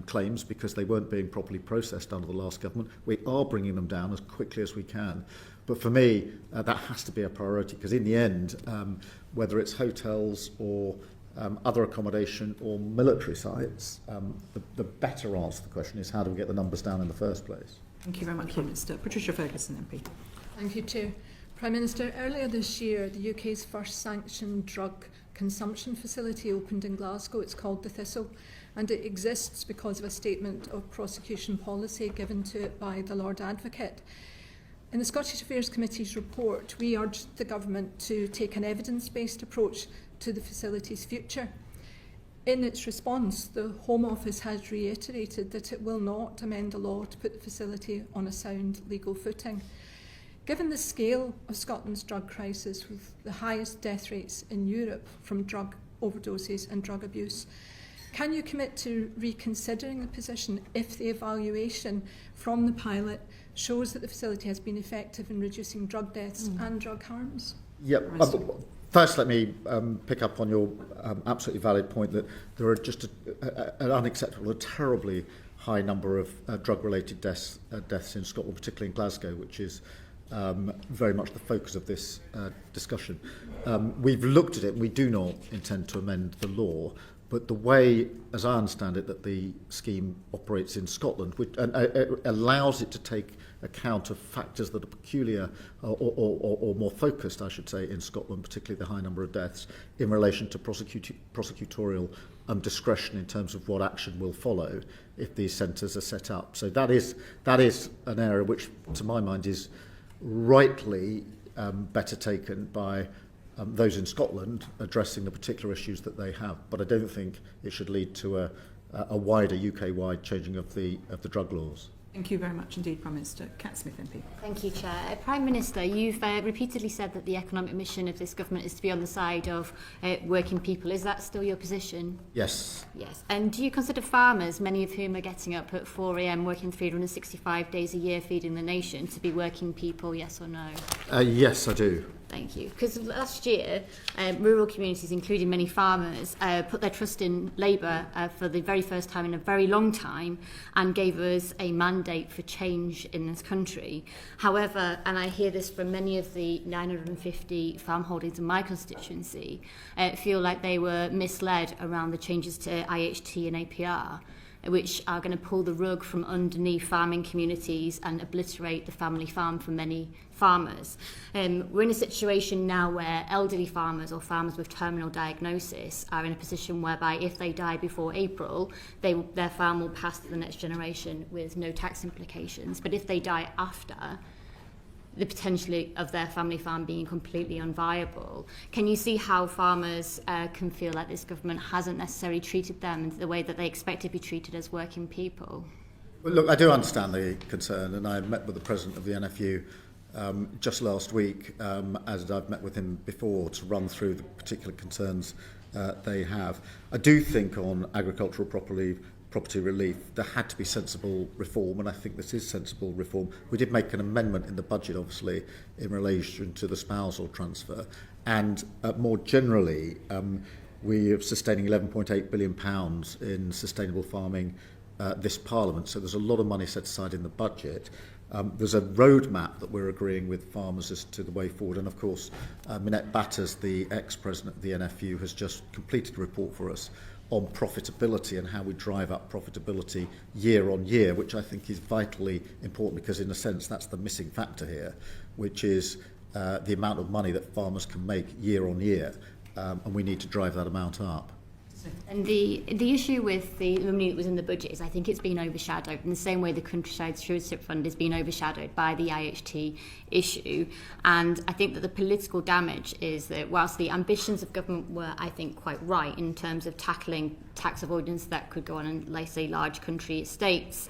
claims because they weren't being properly processed under the last government. We are bringing them down as quickly as we can. But for me, that has to be a priority because in the end, whether it's hotels or other accommodation or military sites, the better answer to the question is how do we get the numbers down in the first place? Thank you very much, Prime Minister. Patricia Ferguson, MP. Thank you, Chair. Prime Minister, earlier this year, the UK's first sanctioned drug consumption facility opened in Glasgow. It's called the Thistle, and it exists because of a statement of prosecution policy given to it by the Lord Advocate. In the Scottish Affairs Committee's report, we urged the Government to take an evidence-based approach to the facility's future. In its response, the Home Office has reiterated that it will not amend the law to put the facility on a sound legal footing. Given the scale of Scotland's drug crisis, with the highest death rates in Europe from drug overdoses and drug abuse, can you commit to reconsidering the position if the evaluation from the pilot shows that the facility has been effective in reducing drug deaths and drug harms? Yep. First, let me pick up on your absolutely valid point that there are just an unacceptable, a terribly high number of drug-related deaths in Scotland, particularly in Glasgow, which is very much the focus of this discussion. We've looked at it and we do not intend to amend the law, but the way, as I understand it, that the scheme operates in Scotland, which allows it to take account of factors that are peculiar or more focused, I should say, in Scotland, particularly the high number of deaths, in relation to prosecutorial discretion in terms of what action will follow if these centres are set up. So that is an area which, to my mind, is rightly better taken by those in Scotland addressing the particular issues that they have. But I don't think it should lead to a wider UK-wide changing of the drug laws. Thank you very much indeed, Prime Minister. Cat Smith, MP. Thank you, Chair. Prime Minister, you've repeatedly said that the economic mission of this government is to be on the side of working people. Is that still your position? Yes. Yes. And do you consider farmers, many of whom are getting up at 4 a.m, working 365 days a year, feeding the nation, to be working people, yes or no? Yes, I do. Thank you. Because last year, rural communities, including many farmers, put their trust in Labour for the very first time in a very long time and gave us a mandate for change in this country. However, and I hear this from many of the 950 farm holdings in my constituency, feel like they were misled around the changes to IHT and APR, which are going to pull the rug from underneath farming communities and obliterate the family farm for many farmers. We're in a situation now where elderly farmers or farmers with terminal diagnosis are in a position whereby if they die before April, their farm will pass to the next generation with no tax implications. But if they die after, the potential of their family farm being completely unviable. Can you see how farmers can feel like this government hasn't necessarily treated them in the way that they expect to be treated as working people? Well, look, I do understand the concern, and I met with the president of the NFU just last week, as I've met with him before, to run through the particular concerns they have. I do think on agricultural property relief, there had to be sensible reform, and I think this is sensible reform. We did make an amendment in the budget, obviously, in relation to the spousal transfer. And more generally, we are sustaining £11.8 billion in sustainable farming this Parliament. So there's a lot of money set aside in the budget. There's a roadmap that we're agreeing with farmers as to the way forward. And of course, Minette Batters, the ex-president of the NFU, has just completed a report for us on profitability and how we drive up profitability year on year, which I think is vitally important because in a sense that's the missing factor here, which is the amount of money that farmers can make year on year, and we need to drive that amount up. And the issue with the money that was in the budget is I think it's been overshadowed in the same way the Countryside Stewardship Fund has been overshadowed by the IHT issue. And I think that the political damage is that whilst the ambitions of government were, I think, quite right in terms of tackling tax avoidance that could go on in, let's say, large country estates,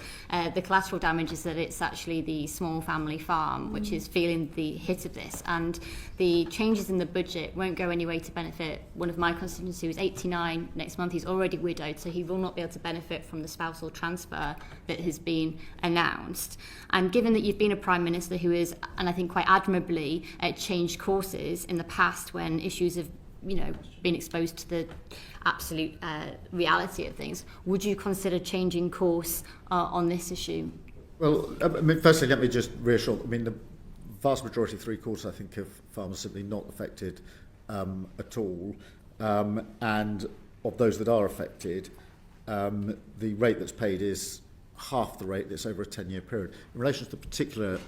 the collateral damage is that it's actually the small family farm which is feeling the hit of this. And the changes in the budget won't go any way to benefit one of my constituents who is 89 next month. He's already widowed, so he will not be able to benefit from the spousal transfer that has been announced. And given that you've been a Prime Minister who is, and I think quite admirably, changed courses in the past when issues have been exposed to the absolute reality of things, would you consider changing course on this issue? Well, firstly, let me just reassure. The vast majority, 3/4, I think, of farmers simply not affected at all. And of those that are affected, the rate that's paid is half the rate that's over a 10-year period. In relation to the particular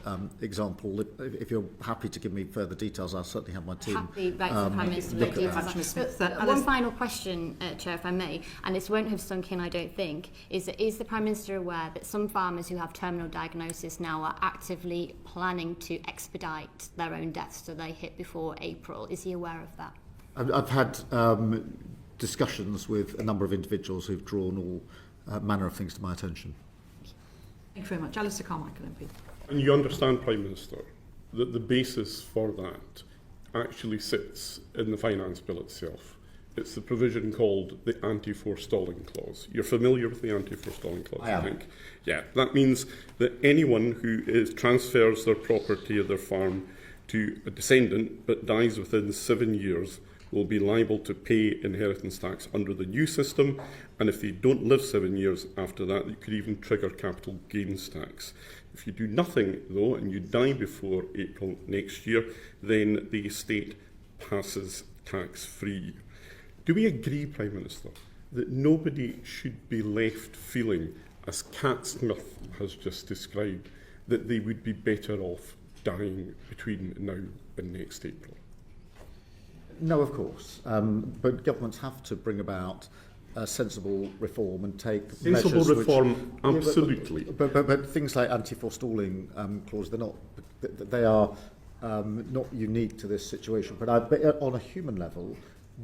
example, if you're happy to give me further details, I'll certainly have my team Prime Minister look at that. One final question, Chair, if I may, and this won't have sunk in, I don't think, is the Prime Minister aware that some farmers who have terminal diagnosis now are actively planning to expedite their own deaths so they hit before April? Is he aware of that? I've had discussions with a number of individuals who've drawn all manner of things to my attention. Thank you very much. Alistair Carmichael, MP. And you understand, Prime Minister, that the basis for that actually sits in the Finance Bill itself. It's the provision called the anti-forestalling clause. You're familiar with the anti-forestalling clause, I think? Yeah, that means that anyone who transfers their property or their farm to a descendant but dies within 7 years will be liable to pay inheritance tax under the new system, and if they don't live 7 years after that, it could even trigger capital gains tax. If you do nothing, though, and you die before April next year, then the estate passes tax-free. Do we agree, Prime Minister, that nobody should be left feeling, as Cat Smith has just described, that they would be better off dying between now and next April? No, of course. But governments have to bring about sensible reform and take sensible measures reform, absolutely. But things like anti-forestalling clause, they are not unique to this situation. But on a human level,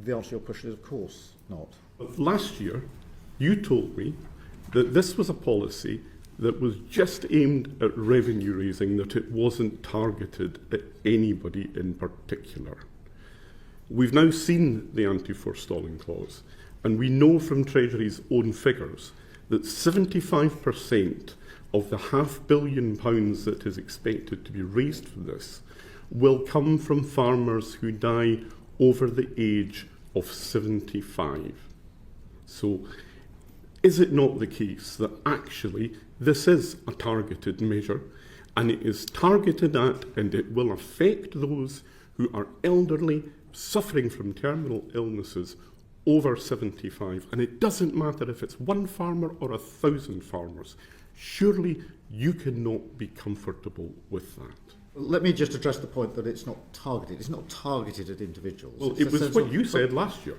the answer to your question is, of course, not. Last year, you told me that this was a policy that was just aimed at revenue raising, that it wasn't targeted at anybody in particular. We've now seen the anti-forestalling clause, and we know from Treasury's own figures that 75% of the £500 million that is expected to be raised from this will come from farmers who die over the age of 75. So, is it not the case that actually this is a targeted measure, and it is targeted at, and it will affect those who are elderly, suffering from terminal illnesses over 75, and it doesn't matter if it's one farmer or 1,000 farmers. Surely you cannot be comfortable with that. Let me just address the point that it's not targeted. It's not targeted at individuals. Well, it was what you said last year.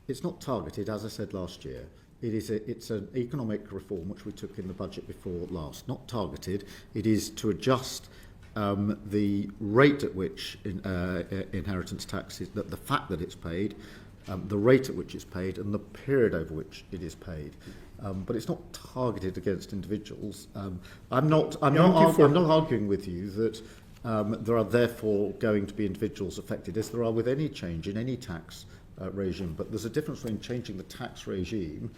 It's not targeted, as I said last year. It's an economic reform which we took in the budget before last. Not targeted. It is to adjust the rate at which inheritance tax is, the fact that it's paid, the rate at which it's paid, and the period over which it is paid. But it's not targeted against individuals. I'm not arguing with you that there are therefore going to be individuals affected, as there are with any change in any tax regime. But there's a difference between changing the tax regime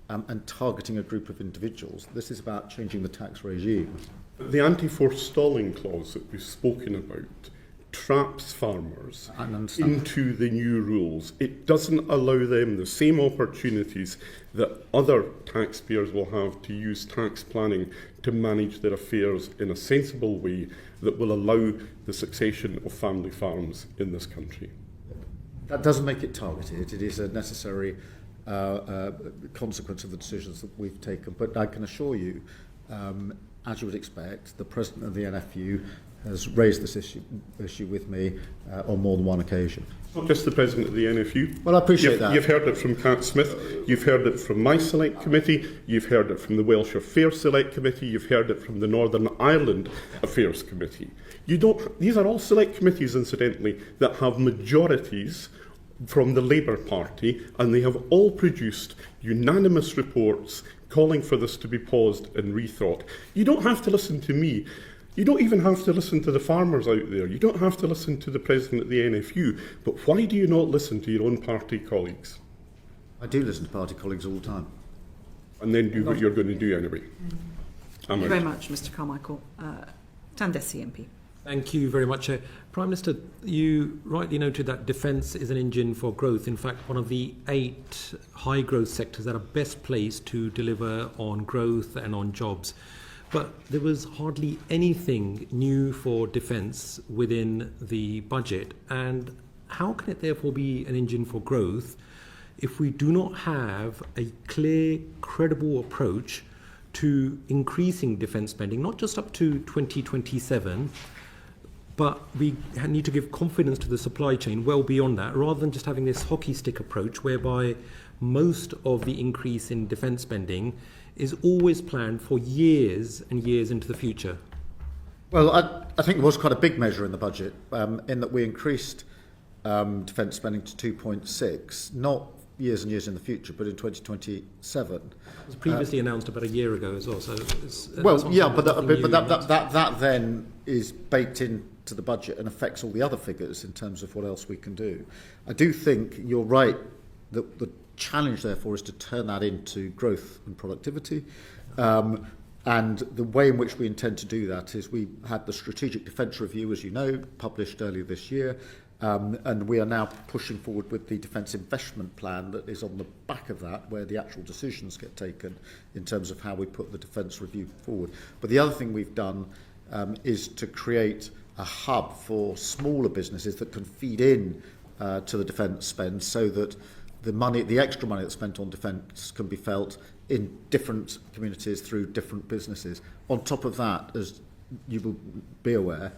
and targeting a group of individuals. This is about changing the tax regime. The anti-forestalling clause that we've spoken about traps farmers into the new rules. It doesn't allow them the same opportunities that other taxpayers will have to use tax planning to manage their affairs in a sensible way that will allow the succession of family farms in this country. That doesn't make it targeted. It is a necessary consequence of the decisions that we've taken. But I can assure you, as you would expect, the President of the NFU has raised this issue with me on more than one occasion. Not just the President of the NFU. Well, I appreciate that. You've heard it from Cat Smith, you've heard it from my Select Committee, you've heard it from the Welsh Affairs Select Committee, you've heard it from the Northern Ireland Affairs Committee. These are all select committees, incidentally, that have majorities from the Labour Party, and they have all produced unanimous reports calling for this to be paused and rethought. You don't have to listen to me. You don't even have to listen to the farmers out there. You don't have to listen to the President of the NFU. But why do you not listen to your own party colleagues? I do listen to party colleagues all the time. And then do what you're going to do anyway. Thank you very much, Mr Carmichael. Tandesi MP. Thank you very much. Prime Minister, you rightly noted that defence is an engine for growth. In fact, one of the 8 high growth sectors that are best placed to deliver on growth and on jobs. But there was hardly anything new for defence within the budget. And how can it therefore be an engine for growth if we do not have a clear, credible approach to increasing defence spending, not just up to 2027, but we need to give confidence to the supply chain well beyond that, rather than just having this hockey stick approach whereby most of the increase in defence spending is always planned for years and years into the future? Well, I think there was quite a big measure in the budget, in that we increased defence spending to 2.6, not years and years in the future, but in 2027. It was previously announced about a year ago as well. So that then is baked into the budget and affects all the other figures in terms of what else we can do. I do think you're right that the challenge, therefore, is to turn that into growth and productivity. And the way in which we intend to do that is we had the Strategic Defence Review, as you know, published earlier this year. And we are now pushing forward with the Defence Investment Plan that is on the back of that, where the actual decisions get taken in terms of how we put the Defence Review forward. But the other thing we've done is to create a hub for smaller businesses that can feed in to the defence spend, so that the extra money that's spent on defence can be felt in different communities through different businesses. On top of that, as you will be aware,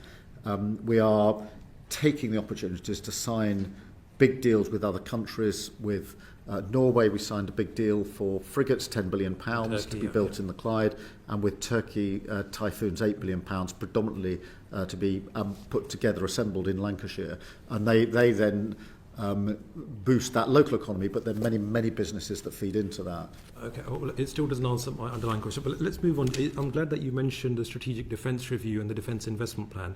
we are taking the opportunities to sign big deals with other countries. With Norway, we signed a big deal for frigates, £10 billion to be built in the Clyde, and with Turkey, Typhoons, £8 billion, predominantly to be put together, assembled in Lancashire. And they then boost that local economy, but there are many businesses that feed into that. Okay, well, it still doesn't answer my underlying question, but let's move on. I'm glad that you mentioned the Strategic Defence Review and the Defence Investment Plan.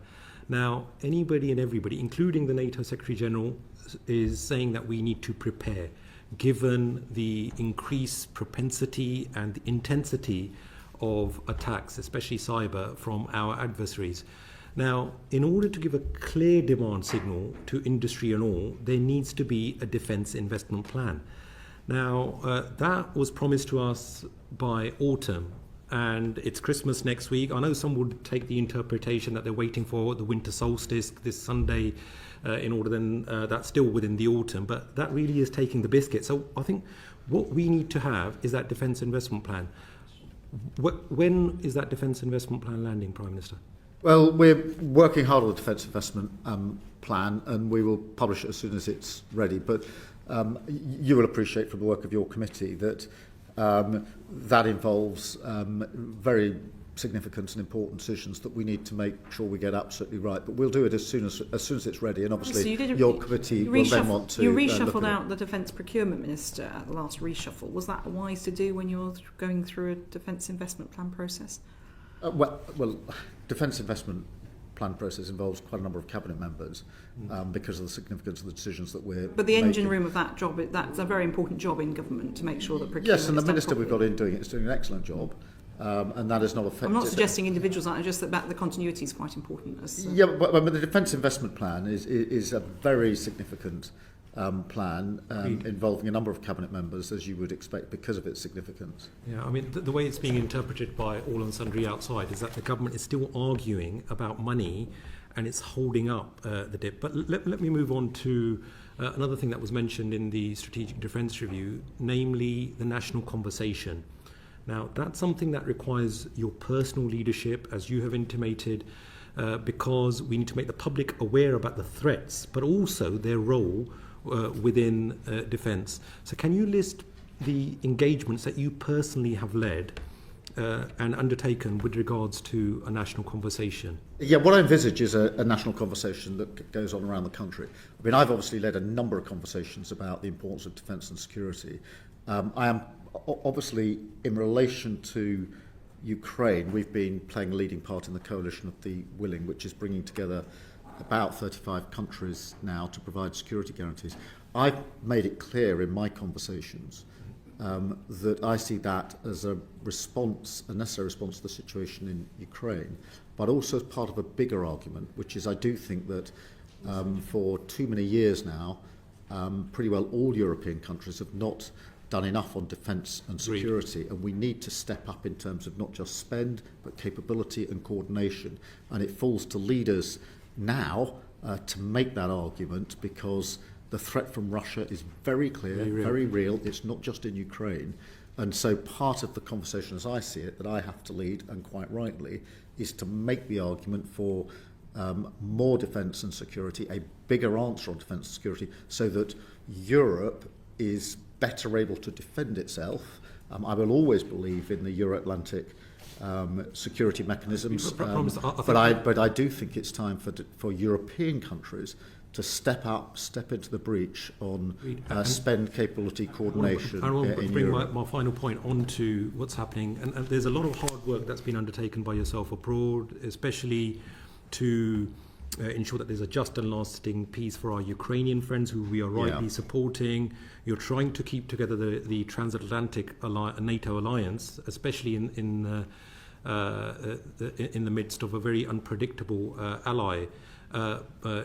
Now, anybody and everybody, including the NATO Secretary-General, is saying that we need to prepare, given the increased propensity and the intensity of attacks, especially cyber, from our adversaries. Now, in order to give a clear demand signal to industry and all, there needs to be a defence investment plan. Now, that was promised to us by autumn, and it's Christmas next week. I know some would take the interpretation that they're waiting for the winter solstice this Sunday in order then that's still within the autumn, but that really is taking the biscuit. So I think what we need to have is that defence investment plan. When is that defence investment plan landing, Prime Minister? Well, we're working hard on the defence investment plan, and we will publish it as soon as it's ready. But you will appreciate from the work of your committee that that involves very significant and important decisions that we need to make sure we get absolutely right. But we'll do it as soon as it's ready. And obviously, so your committee will then want to. You reshuffled out the Defence Procurement Minister at the last reshuffle. Was that wise to do when you're going through a defence investment plan process? Well, defence investment plan process involves quite a number of cabinet members because of the significance of the decisions that we're But the engine making. room of that job, that's a very important job in government, to make sure that procurement Yes, and the is done minister we've properly. got in doing it is doing an excellent job, and that is not affected. I'm not suggesting individuals aren't, just that the continuity is quite important. Yeah, but the defence investment plan is a very significant plan involving a number of cabinet members, as you would expect, because of its significance. Yeah, I mean, the way it's being interpreted by all and sundry outside is that the government is still arguing about money and it's holding up the dip. But let me move on to another thing that was mentioned in the Strategic Defence Review, namely the national conversation. Now, that's something that requires your personal leadership, as you have intimated, because we need to make the public aware about the threats, but also their role within defence. So can you list the engagements that you personally have led and undertaken with regards to a national conversation? Yeah, what I envisage is a national conversation that goes on around the country. I mean, I've obviously led a number of conversations about the importance of defence and security. I am obviously, in relation to Ukraine, we've been playing a leading part in the coalition of the willing, which is bringing together about 35 countries now to provide security guarantees. I've made it clear in my conversations that I see that as a response, a necessary response to the situation in Ukraine, but also as part of a bigger argument, which is I do think that for too many years now, pretty well all European countries have not done enough on defence and security, and we need to step up in terms of not just spend, but capability and coordination. And it falls to leaders now to make that argument, because the threat from Russia is very clear, very real. It's not just in Ukraine. And so part of the conversation, as I see it, that I have to lead, and quite rightly, is to make the argument for more defence and security, a bigger answer on defence and security, so that Europe is better able to defend itself. I will always believe in the Euro-Atlantic security mechanisms, but I do think it's time for European countries to step into the breach on spend capability coordination. I want to bring my final point on to what's happening, and there's a lot of hard work that's been undertaken by yourself abroad, especially to ensure that there's a just and lasting peace for our Ukrainian friends who we are rightly supporting. You're trying to keep together the transatlantic NATO alliance, especially in the midst of a very unpredictable ally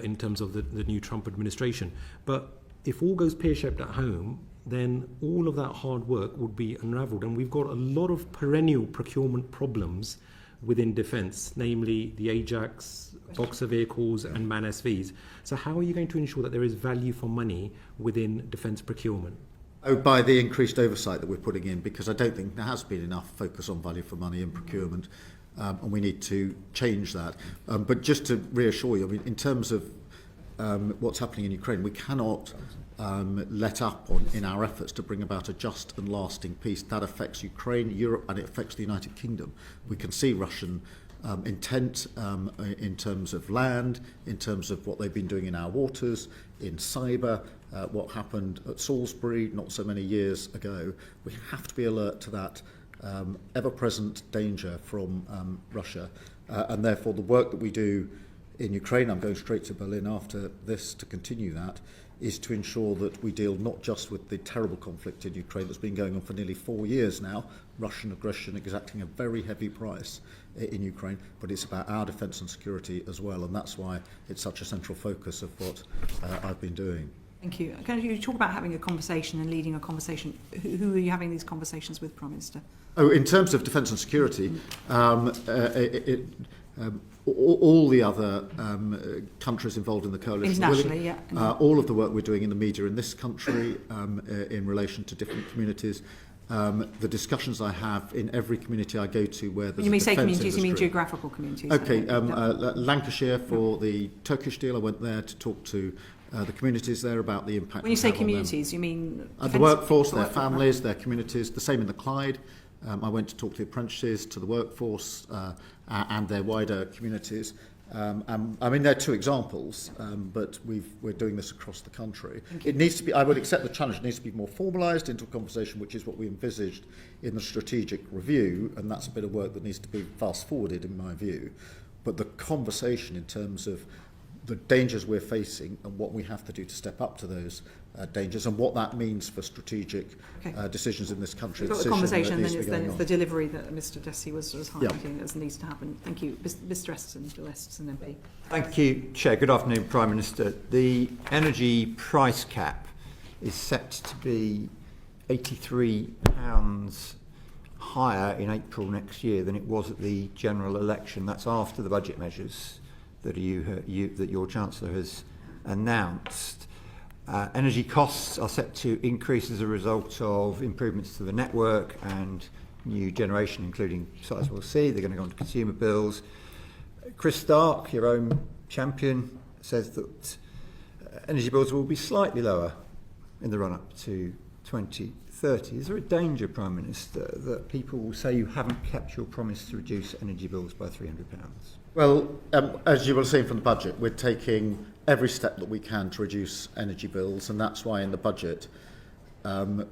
in terms of the new Trump administration. But if all goes pear-shaped at home, then all of that hard work would be unravelled. And we've got a lot of perennial procurement problems within defence, namely the Ajax, Boxer vehicles and MAN SVs. So how are you going to ensure that there is value for money within defence procurement? Oh, by the increased oversight that we're putting in, because I don't think there has been enough focus on value for money in procurement, and we need to change that. But just to reassure you, I mean, in terms of what's happening in Ukraine, we cannot let up in our efforts to bring about a just and lasting peace. That affects Ukraine, Europe, and it affects the United Kingdom. We can see Russian intent in terms of land, in terms of what they've been doing in our waters, in cyber, what happened at Salisbury not so many years ago. We have to be alert to that ever-present danger from Russia, and therefore the work that we do in Ukraine, I'm going straight to Berlin after this to continue that, is to ensure that we deal not just with the terrible conflict in Ukraine that's been going on for nearly 4 years now, Russian aggression exacting a very heavy price in Ukraine, but it's about our defence and security as well, and that's why it's such a central focus of what I've been doing. Thank you. Can you talk about having a conversation and leading a conversation? Who are you having these conversations with, Prime Minister? Oh, in terms of defence and security, all the other countries involved in the coalition, internationally, all of the work we're doing in the media in this country in relation to different communities, the discussions I have in every community I go to where there's you mean say communities, industry. you mean geographical communities? Okay, Lancashire for the Turkish deal, I went there to talk to the communities there about the impact. When you say communities, you mean the workforce, their families, their communities. The same in the Clyde. I went to talk to the apprentices, to the workforce, and their wider communities. I mean, they're two examples, but we're doing this across the country. It needs to be. I would accept the challenge. It needs to be more formalised into a conversation, which is what we envisaged in the strategic review, and that's a bit of work that needs to be fast forwarded, in my view. But the conversation in terms of the dangers we're facing and what we have to do to step up to those dangers and what that means for strategic decisions in this country. We've got the conversation, and then it's the delivery that Mr Dessy was highlighting that needs to happen. Thank you. Mr Eston, Bill Eston MP. Thank you, Chair. Good afternoon, Prime Minister. The energy price cap is set to be £83 higher in April next year than it was at the general election. That's after the budget measures that your Chancellor has announced. Energy costs are set to increase as a result of improvements to the network and new generation, including Sizewell C. They're going to go on to consumer bills. Chris Stark, your own champion, says that energy bills will be slightly lower in the run-up to 2030. Is there a danger, Prime Minister, that people will say you haven't kept your promise to reduce energy bills by £300? Well, as you will have seen from the budget, we're taking every step that we can to reduce energy bills, and that's why in the budget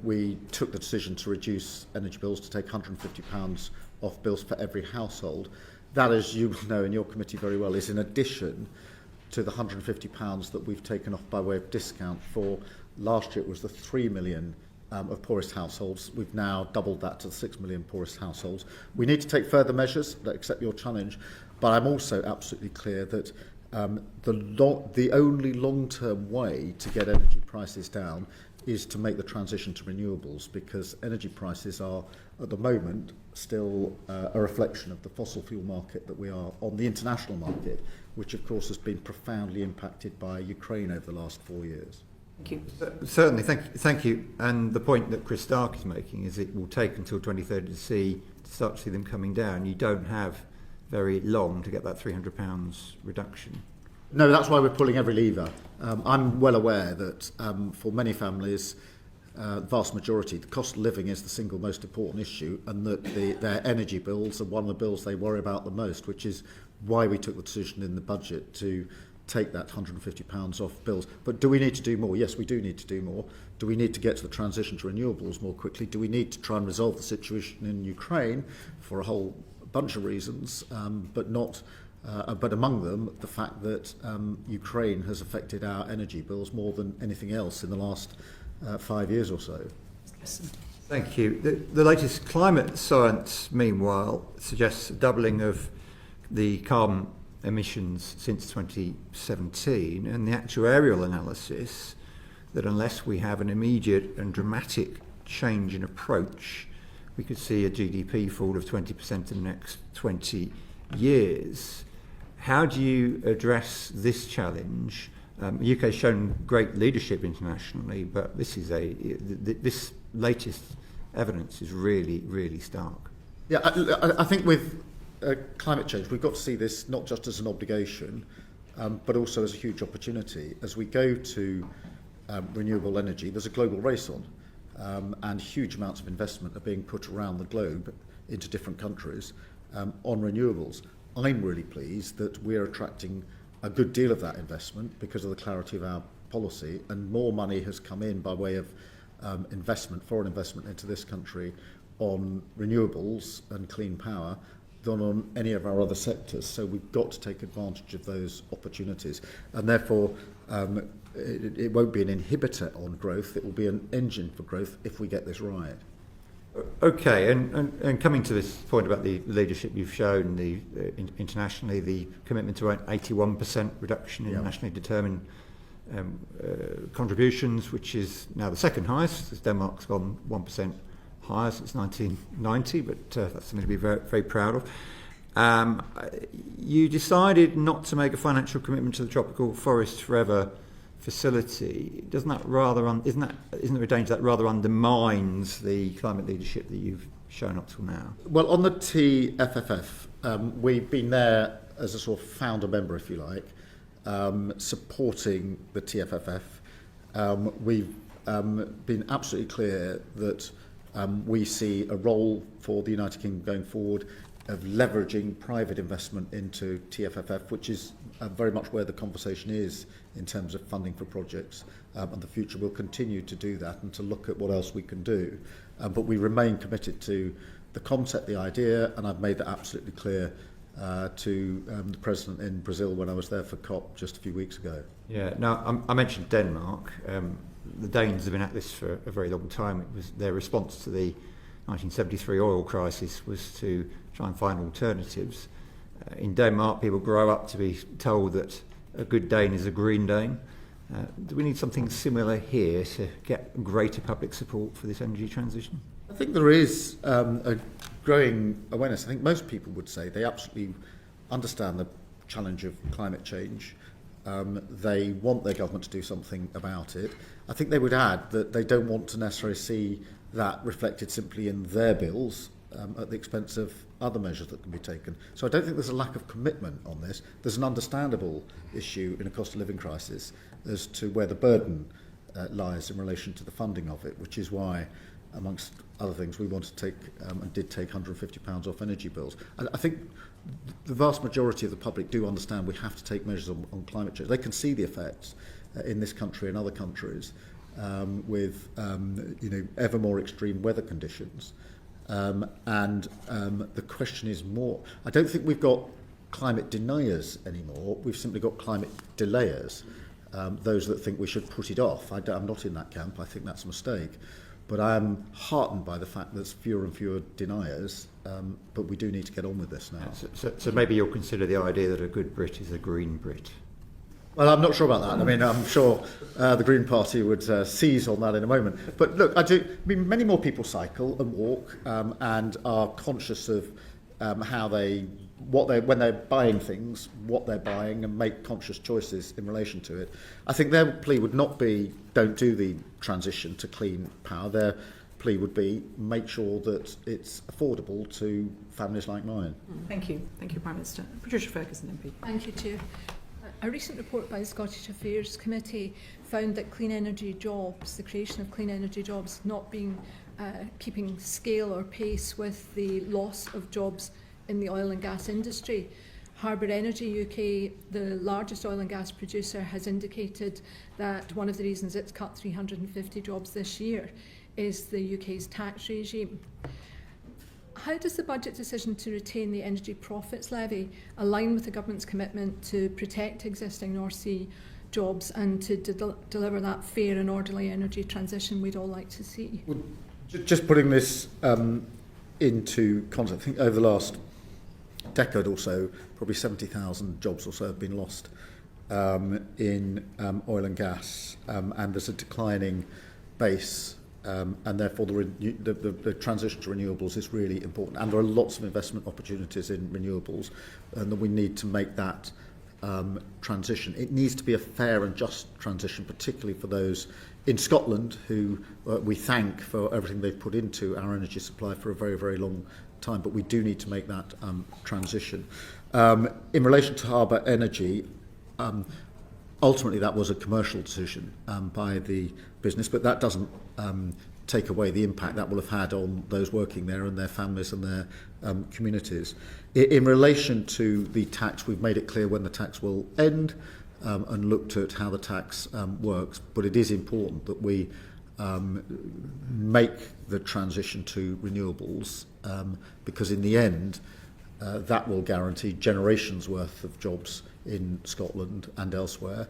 we took the decision to reduce energy bills to take £150 off bills for every household. That, as you know in your committee very well, is in addition to the £150 that we've taken off by way of discount for last year. It was the 3 million of poorest households. We've now doubled that to the 6 million poorest households. We need to take further measures that accept your challenge, but I'm also absolutely clear that the only long-term way to get energy prices down is to make the transition to renewables, because energy prices are, at the moment, still a reflection of the fossil fuel market that we are on, the international market, which of course has been profoundly impacted by Ukraine over the last 4 years. Thank you. Certainly, thank you. And the point that Chris Stark is making is it will take until 2030 to start to see them coming down. You don't have very long to get that £300 reduction. No, that's why we're pulling every lever. I'm well aware that for many families, the vast majority, the cost of living is the single most important issue, and that their energy bills are one of the bills they worry about the most, which is why we took the decision in the budget to take that £150 off bills. But do we need to do more? Yes, we do need to do more. Do we need to get to the transition to renewables more quickly? Do we need to try and resolve the situation in Ukraine for a whole bunch of reasons, but among them the fact that Ukraine has affected our energy bills more than anything else in the last 5 years or so. Thank you. The latest climate science, meanwhile, suggests a doubling of the carbon emissions since 2017, and the actuarial analysis that unless we have an immediate and dramatic change in approach, we could see a GDP fall of 20% in the next 20 years. How do you address this challenge? The UK has shown great leadership internationally, but this latest evidence is really, really stark. Yeah, I think with climate change, we've got to see this not just as an obligation, but also as a huge opportunity. As we go to renewable energy, there's a global race on, and huge amounts of investment are being put around the globe into different countries on renewables. I'm really pleased that we're attracting a good deal of that investment because of the clarity of our policy, and more money has come in by way of investment, foreign investment into this country on renewables and clean power than on any of our other sectors. So we've got to take advantage of those opportunities, and therefore it won't be an inhibitor on growth, it will be an engine for growth if we get this right. Okay, and coming to this point about the leadership you've shown internationally, the commitment to an 81% reduction in nationally determined contributions, which is now the second highest, as Denmark's gone 1% higher since 1990, but that's something to be very, very proud of. You decided not to make a financial commitment to the Tropical Forest Forever facility. Isn't there a danger that rather undermines the climate leadership that you've shown up till now? Well, on the TFFF, we've been there as a sort of founder member, if you like, supporting the TFFF. We've been absolutely clear that we see a role for the United Kingdom going forward of leveraging private investment into TFFF, which is very much where the conversation is in terms of funding for projects, and the future will continue to do that and to look at what else we can do. But we remain committed to the concept, the idea, and I've made that absolutely clear to the President in Brazil when I was there for COP just a few weeks ago. Yeah, now I mentioned Denmark. The Danes have been at this for a very long time. It was their response to the 1973 oil crisis was to try and find alternatives. In Denmark, people grow up to be told that a good Dane is a green Dane. Do we need something similar here to get greater public support for this energy transition? I think there is a growing awareness. I think most people would say they absolutely understand the challenge of climate change. They want their government to do something about it. I think they would add that they don't want to necessarily see that reflected simply in their bills, at the expense of other measures that can be taken. So I don't think there's a lack of commitment on this. There's an understandable issue in a cost of living crisis as to where the burden lies in relation to the funding of it, which is why, amongst other things, we want to take and did take £150 off energy bills. I think the vast majority of the public do understand we have to take measures on climate change. They can see the effects in this country and other countries with ever more extreme weather conditions. The question is more, I don't think we've got climate deniers anymore. We've simply got climate delayers, those that think we should put it off. I'm not in that camp. I think that's a mistake. But I am heartened by the fact that there's fewer and fewer deniers, but we do need to get on with this now. So maybe you'll consider the idea that a good Brit is a green Brit. Well, I'm not sure about that. I mean, I'm sure the Green Party would seize on that in a moment. But look, many more people cycle and walk and are conscious of when they're buying things, what they're buying, and make conscious choices in relation to it. I think their plea would not be don't do the transition to clean power. Their plea would be make sure that it's affordable to families like mine. Thank you, Prime Minister. Patricia Ferguson, MP. Thank you, Chair. A recent report by the Scottish Affairs Committee found that clean energy jobs, the creation of clean energy jobs, not being keeping scale or pace with the loss of jobs in the oil and gas industry. Harbour Energy UK, the largest oil and gas producer, has indicated that one of the reasons it's cut 350 jobs this year is the UK's tax regime. How does the budget decision to retain the energy profits levy align with the government's commitment to protect existing North Sea jobs and to deliver that fair and orderly energy transition we'd all like to see? Well, just putting this into context, I think over the last decade or so, probably 70,000 jobs or so have been lost in oil and gas, and there's a declining base, and therefore the transition to renewables is really important. And there are lots of investment opportunities in renewables, and we need to make that transition. It needs to be a fair and just transition, particularly for those in Scotland who we thank for everything they've put into our energy supply for a very, very long time, but we do need to make that transition. In relation to Harbour Energy, ultimately that was a commercial decision by the business, but that doesn't take away the impact that will have had on those working there and their families and their communities. In relation to the tax, we've made it clear when the tax will end and looked at how the tax works, but it is important that we make the transition to renewables because in the end that will guarantee generations worth of jobs in Scotland and elsewhere.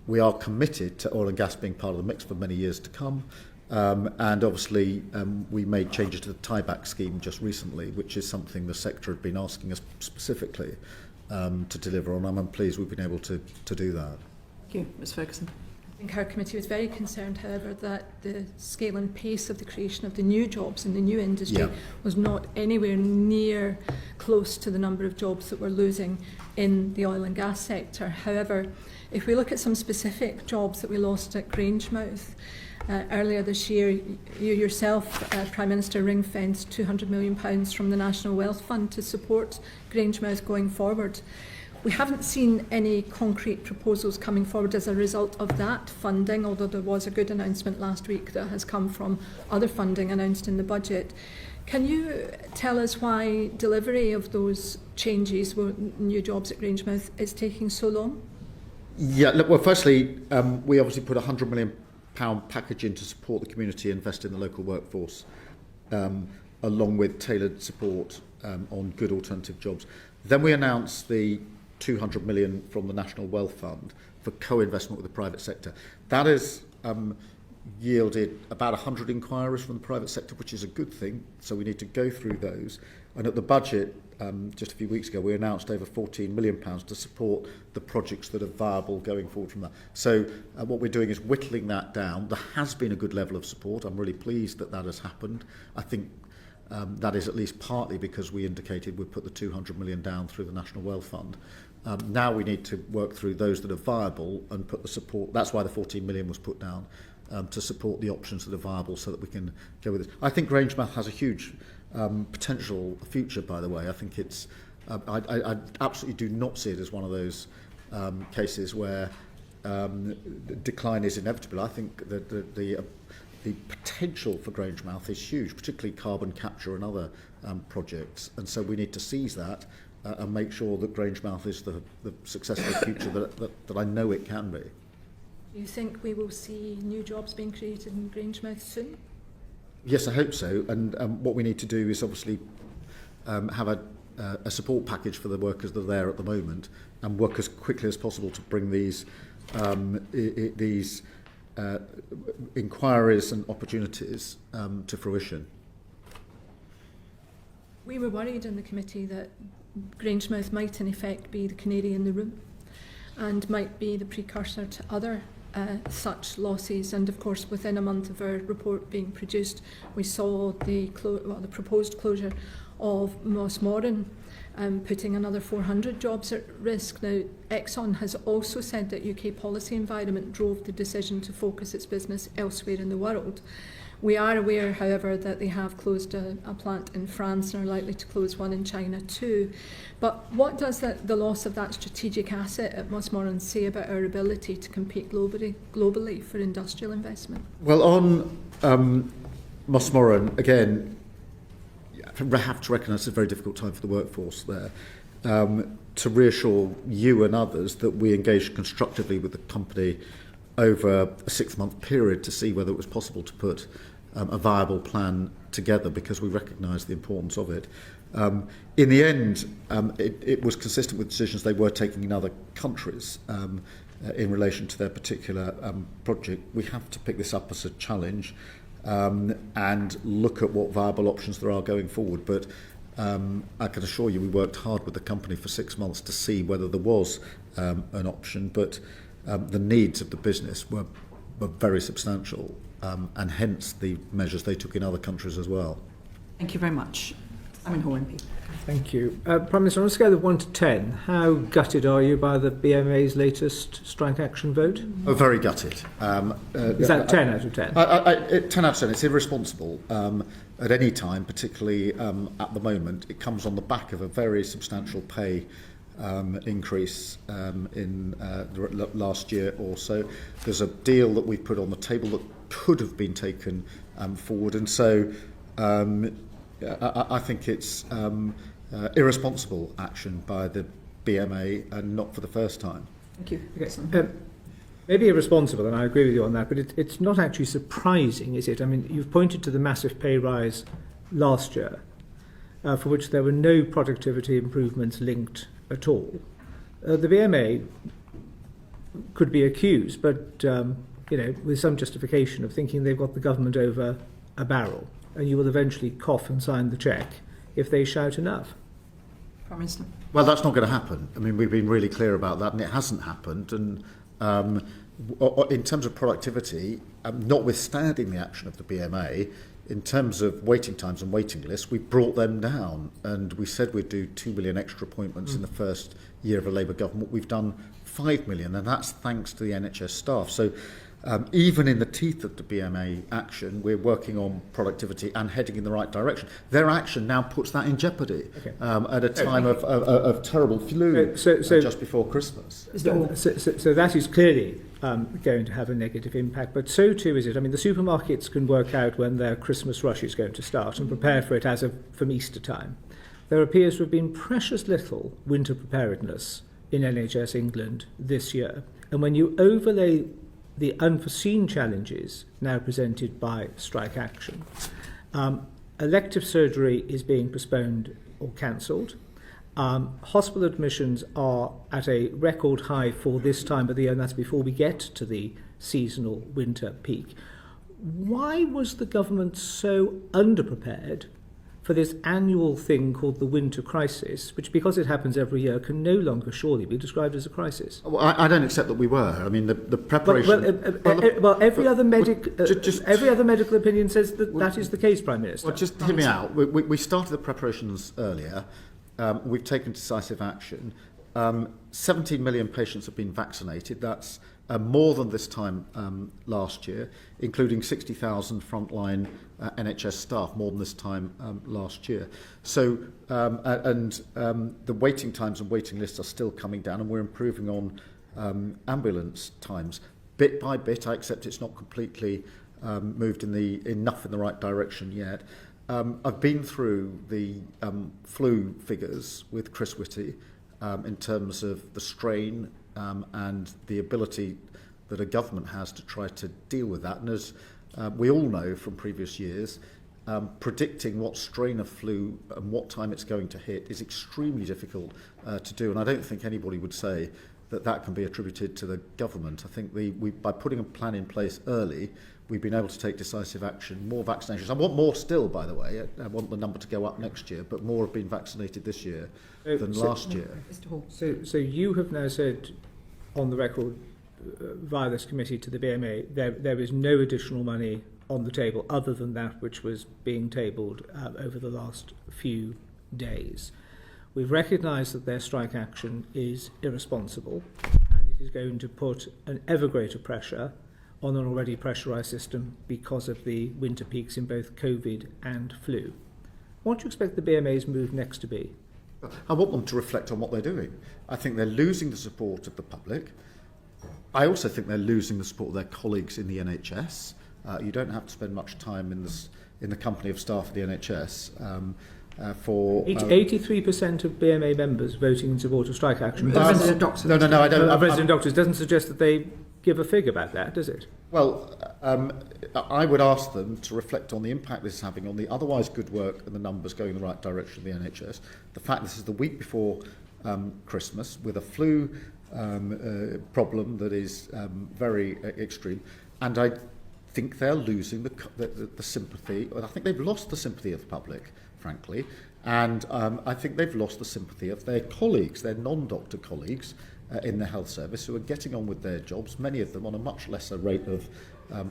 We are committed to oil and gas being part of the mix for many years to come, and obviously we made changes to the tieback scheme just recently, which is something the sector had been asking us specifically to deliver on. I'm pleased we've been able to do that. Thank you, Ms Ferguson. I think our committee was very concerned, however, that the scale and pace of the creation of the new jobs in the new industry was not anywhere near close to the number of jobs that we're losing in the oil and gas sector. However, if we look at some specific jobs that we lost at Grangemouth, earlier this year, you yourself, Prime Minister, ring-fenced £200 million from the National Wealth Fund to support Grangemouth going forward. We haven't seen any concrete proposals coming forward as a result of that funding, although there was a good announcement last week that has come from other funding announced in the budget. Can you tell us why delivery of those changes, new jobs at Grangemouth, is taking so long? Yeah, look, well, firstly, we obviously put a £100 million package in to support the community, invest in the local workforce, along with tailored support on good alternative jobs. Then we announced the 200 million from the National Wealth Fund for co-investment with the private sector. That has yielded about 100 inquiries from the private sector, which is a good thing, so we need to go through those. And at the budget, just a few weeks ago, we announced over £14 million to support the projects that are viable going forward from that. So what we're doing is whittling that down. There has been a good level of support. I'm really pleased that that has happened. I think that is at least partly because we indicated we'd put the 200 million down through the National Wealth Fund. Now we need to work through those that are viable and put the support. That's why the 14 million was put down, to support the options that are viable so that we can go with it. I think Grangemouth has a huge potential future, by the way. I think it's, I absolutely do not see it as one of those cases where decline is inevitable. I think that the potential for Grangemouth is huge, particularly carbon capture and other projects. And so we need to seize that and make sure that Grangemouth is the successful future that I know it can be. Do you think we will see new jobs being created in Grangemouth soon? Yes, I hope so. And what we need to do is obviously have a support package for the workers that are there at the moment and work as quickly as possible to bring these inquiries and opportunities to fruition. We were worried in the committee that Grangemouth might in effect be the canary in the room and might be the precursor to other such losses. And of course, within a month of our report being produced, we saw the proposed closure of Mossmoran, putting another 400 jobs at risk. Now, Exxon has also said that UK policy environment drove the decision to focus its business elsewhere in the world. We are aware, however, that they have closed a plant in France and are likely to close one in China too. But what does the loss of that strategic asset at Mossmoran say about our ability to compete globally for industrial investment? Well, on Mossmoran, again, I have to recognise it's a very difficult time for the workforce there. To reassure you and others that we engaged constructively with the company over a 6-month period to see whether it was possible to put a viable plan together, because we recognise the importance of it. In the end, it was consistent with decisions they were taking in other countries in relation to their particular project. We have to pick this up as a challenge and look at what viable options there are going forward. But I can assure you we worked hard with the company for 6 months to see whether there was an option. But the needs of the business were very substantial, and hence the measures they took in other countries as well. Thank you very much. Simon Hall, MP. Thank you. Prime Minister, on a scale of 1 to 10, how gutted are you by the BMA's latest strike action vote? Oh, very gutted. Is that 10 out of 10? 10 out of 10. It's irresponsible at any time, particularly at the moment. It comes on the back of a very substantial pay increase in the last year or so. There's a deal that we've put on the table that could have been taken forward, and so I think it's irresponsible action by the BMA, and not for the first time. Thank you. Okay. Maybe irresponsible, and I agree with you on that, but it's not actually surprising, is it? I mean, you've pointed to the massive pay rise last year, for which there were no productivity improvements linked at all. The BMA could be accused, but with some justification, of thinking they've got the government over a barrel, and you will eventually cough and sign the cheque if they shout enough. Prime Minister. Well, that's not going to happen. I mean, we've been really clear about that, and it hasn't happened. And in terms of productivity, notwithstanding the action of the BMA, in terms of waiting times and waiting lists, we brought them down, and we said we'd do 2 million extra appointments in the first year of a Labour government. We've done 5 million, and that's thanks to the NHS staff. So even in the teeth of the BMA action, we're working on productivity and heading in the right direction. Their action now puts that in jeopardy at a time of terrible flu just before Christmas. So that is clearly going to have a negative impact, but so too is it. I mean, the supermarkets can work out when their Christmas rush is going to start and prepare for it from Easter time. There appears to have been precious little winter preparedness in NHS England this year, and when you overlay the unforeseen challenges now presented by strike action, elective surgery is being postponed or cancelled. Hospital admissions are at a record high for this time of the year, and that's before we get to the seasonal winter peak. Why was the government so underprepared for this annual thing called the winter crisis, which, because it happens every year, can no longer surely be described as a crisis? Well, I don't accept that we were. I mean, the preparation... Every other medical opinion says that is the case, Prime Minister. Well, just hear me out. We started the preparations earlier. We've taken decisive action. 17 million patients have been vaccinated. That's more than this time last year, including 60,000 frontline NHS staff, more than this time last year. So, the waiting times and waiting lists are still coming down, and we're improving on ambulance times. Bit by bit, I accept it's not completely moved enough in the right direction yet. I've been through the flu figures with Chris Whitty in terms of the strain and the ability that a government has to try to deal with that. And as we all know from previous years, predicting what strain of flu and what time it's going to hit is extremely difficult to do. And I don't think anybody would say that can be attributed to the government. I think by putting a plan in place early, we've been able to take decisive action, more vaccinations. I want more still, by the way. I want the number to go up next year, but more have been vaccinated this year than last year. Mr. Hall. So you have now said on the record via this committee to the BMA there is no additional money on the table other than that which was being tabled over the last few days. We've recognised that their strike action is irresponsible and it is going to put an ever greater pressure on an already pressurised system because of the winter peaks in both COVID and flu. What do you expect the BMA's move next to be? I want them to reflect on what they're doing. I think they're losing the support of the public. I also think they're losing the support of their colleagues in the NHS. You don't have to spend much time in the company of staff of the NHS for... 83% of BMA members voting in support of strike action. Resident doctors. No, I don't. Resident doctors doesn't suggest that they give a figure about that, does it? Well, I would ask them to reflect on the impact this is having on the otherwise good work and the numbers going in the right direction of the NHS. The fact this is the week before Christmas with a flu problem that is very extreme, and I think they're losing the sympathy. I think they've lost the sympathy of the public, frankly, and I think they've lost the sympathy of their colleagues, their non-doctor colleagues in the health service who are getting on with their jobs, many of them on a much lesser rate of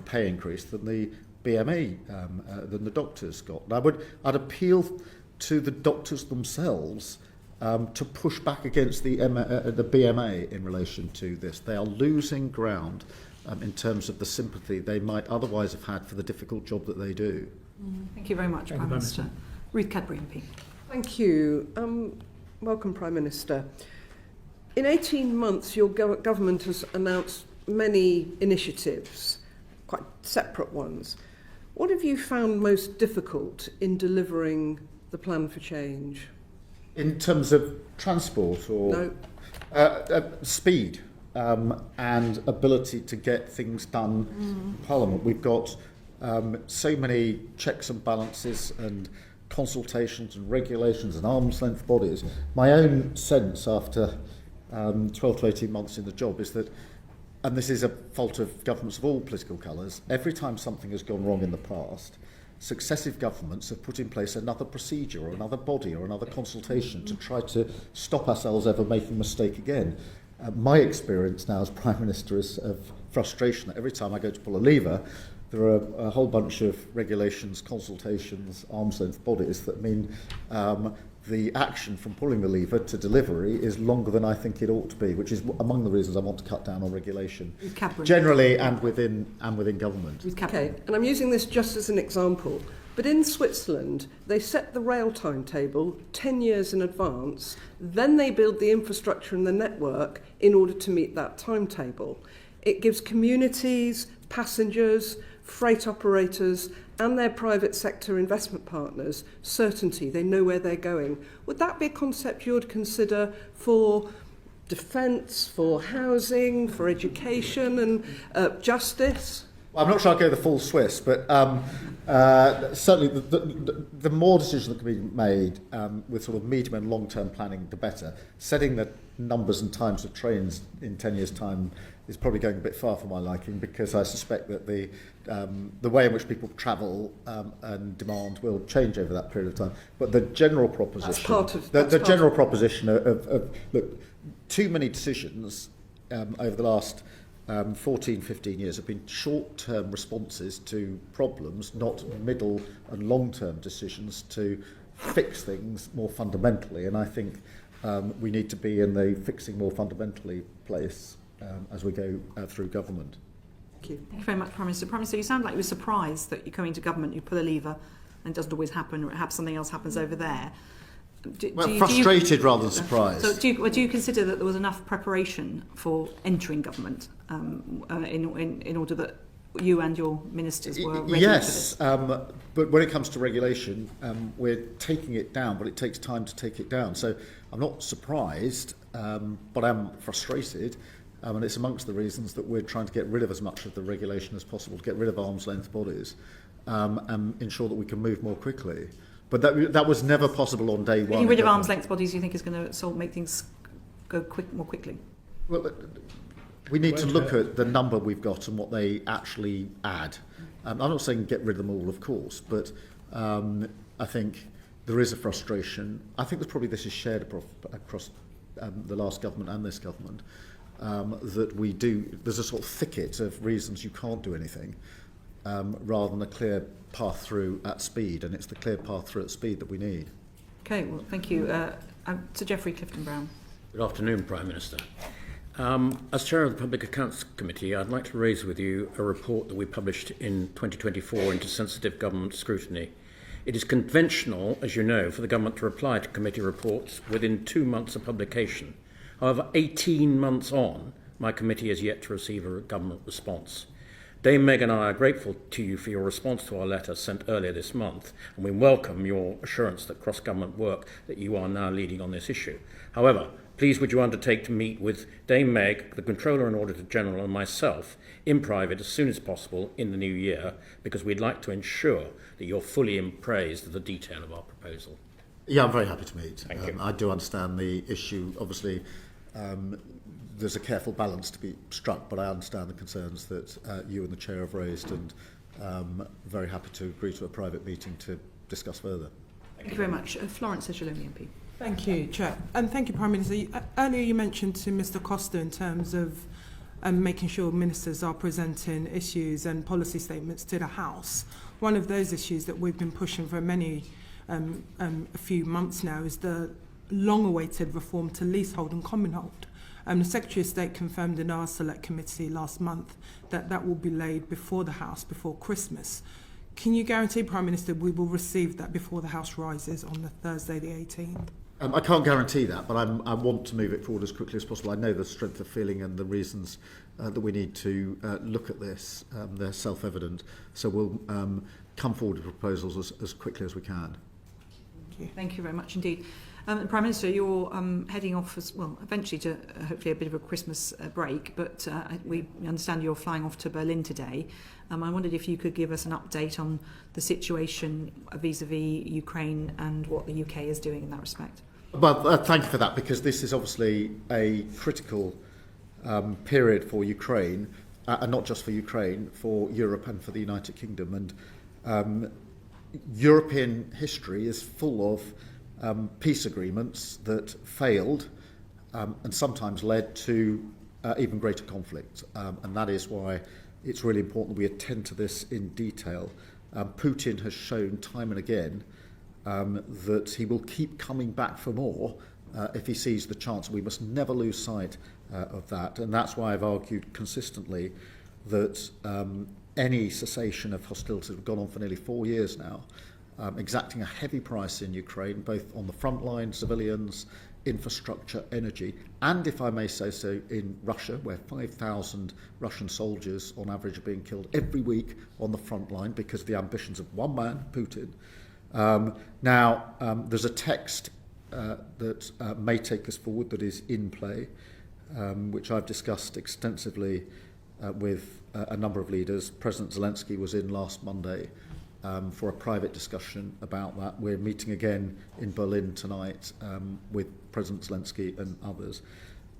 pay increase than the BMA, than the doctors got. And I'd appeal to the doctors themselves to push back against the BMA in relation to this. They are losing ground in terms of the sympathy they might otherwise have had for the difficult job that they do. Thank you very much, Prime Minister. Ruth Cadbury MP. Thank you. Welcome, Prime Minister. In 18 months, your government has announced many initiatives, quite separate ones. What have you found most difficult in the plan for change? In terms of transport or speed and ability to get things done in Parliament. We've got so many checks and balances and consultations and regulations and arm's length bodies. My own sense after 12 to 18 months in the job is that, and this is a fault of governments of all political colours, every time something has gone wrong in the past, successive governments have put in place another procedure or another body or another consultation to try to stop ourselves ever making a mistake again. My experience now as Prime Minister is of frustration that every time I go to pull a lever, there are a whole bunch of regulations, consultations, arm's length bodies that mean the action from pulling the lever to delivery is longer than I think it ought to be, which is among the reasons I want to cut down on regulation generally and within government. Okay, and I'm using this just as an example, but in Switzerland they set the rail timetable 10 years in advance, then they build the infrastructure and the network in order to meet that timetable. It gives communities, passengers, freight operators and their private sector investment partners certainty. They know where they're going. Would that be a concept you would consider for defence, for housing, for education and justice? Well, I'm not sure I'll go the full Swiss, but certainly the more decisions that can be made with sort of medium and long-term planning, the better. Setting the numbers and times of trains in 10 years' time is probably going a bit far for my liking, because I suspect that the way in which people travel and demand will change over that period of time. But the general proposition, the general proposition of look, too many decisions over the last 14, 15 years have been short-term responses to problems, not middle and long-term decisions to fix things more fundamentally. And I think we need to be in the fixing more fundamentally place as we go through government. Thank you. Thank you very much, Prime Minister. Prime Minister, you sound like you were surprised that you come into government, you pull a lever, and it doesn't always happen, or perhaps something else happens over there. Frustrated rather than surprised. So do you consider that there was enough preparation for entering government in order that you and your ministers were ready for this? But when it comes to regulation, we're taking it down, but it takes time to take it down. So I'm not surprised, but I'm frustrated. And it's amongst the reasons that we're trying to get rid of as much of the regulation as possible, to get rid of arm's length bodies and ensure that we can move more quickly. But that was never possible on day one. Getting rid of arm's length bodies, you think, is going to make things go more quickly? Well, we need to look at the number we've got and what they actually add. I'm not saying get rid of them all, of course, but I think there is a frustration. I think this is shared across the last government and this government, that there's a sort of thicket of reasons you can't do anything, rather than a clear path through at speed, and it's the clear path through at speed that we need. Okay, well, thank you. To Geoffrey Clifton-Brown. Good afternoon, Prime Minister. As Chair of the Public Accounts Committee, I'd like to raise with you a report that we published in 2024 into sensitive government scrutiny. It is conventional, as you know, for the government to reply to committee reports within 2 months of publication. However, 18 months on, my committee has yet to receive a government response. Dame Meg and I are grateful to you for your response to our letter sent earlier this month, and we welcome your assurance that cross-government work that you are now leading on this issue. However, please would you undertake to meet with Dame Meg, the Controller and Auditor General, and myself in private as soon as possible in the new year, because we'd like to ensure that you're fully appraised of the detail of our proposal. Yeah, I'm very happy to meet. Thank you. I do understand the issue. Obviously, there's a careful balance to be struck, but I understand the concerns that you and the Chair have raised, and very happy to agree to a private meeting to discuss further. Thank you very much. Florence Eshalomi MP. Thank you, Chair. And thank you, Prime Minister. Earlier you mentioned to Mr Costa in terms of making sure ministers are presenting issues and policy statements to the House. One of those issues that we've been pushing for a few months now is the long-awaited reform to leasehold and commonhold. The Secretary of State confirmed in our Select Committee last month that will be laid before the House before Christmas. Can you guarantee, Prime Minister, we will receive that before the House rises on the Thursday the 18th? I can't guarantee that, but I want to move it forward as quickly as possible. I know the strength of feeling and the reasons that we need to look at this. They're self-evident. So we'll come forward with proposals as quickly as we can. Thank you very much indeed. Prime Minister, you're heading off as well, eventually to hopefully a bit of a Christmas break, but we understand you're flying off to Berlin today. I wondered if you could give us an update on the situation vis-à-vis Ukraine and what the UK is doing in that respect. Well, thank you for that, because this is obviously a critical period for Ukraine, and not just for Ukraine, for Europe and for the United Kingdom. And European history is full of peace agreements that failed and sometimes led to even greater conflict. And that is why it's really important that we attend to this in detail. Putin has shown time and again that he will keep coming back for more if he sees the chance. We must never lose sight of that. And that's why I've argued consistently that any cessation of hostilities have gone on for nearly 4 years now, exacting a heavy price in Ukraine, both on the front line, civilians, infrastructure, energy, and, if I may say so, in Russia, where 5,000 Russian soldiers on average are being killed every week on the front line because of the ambitions of one man, Putin. There's a text that may take us forward that is in play, which I've discussed extensively with a number of leaders. President Zelensky was in last Monday for a private discussion about that. We're meeting again in Berlin tonight with President Zelensky and others.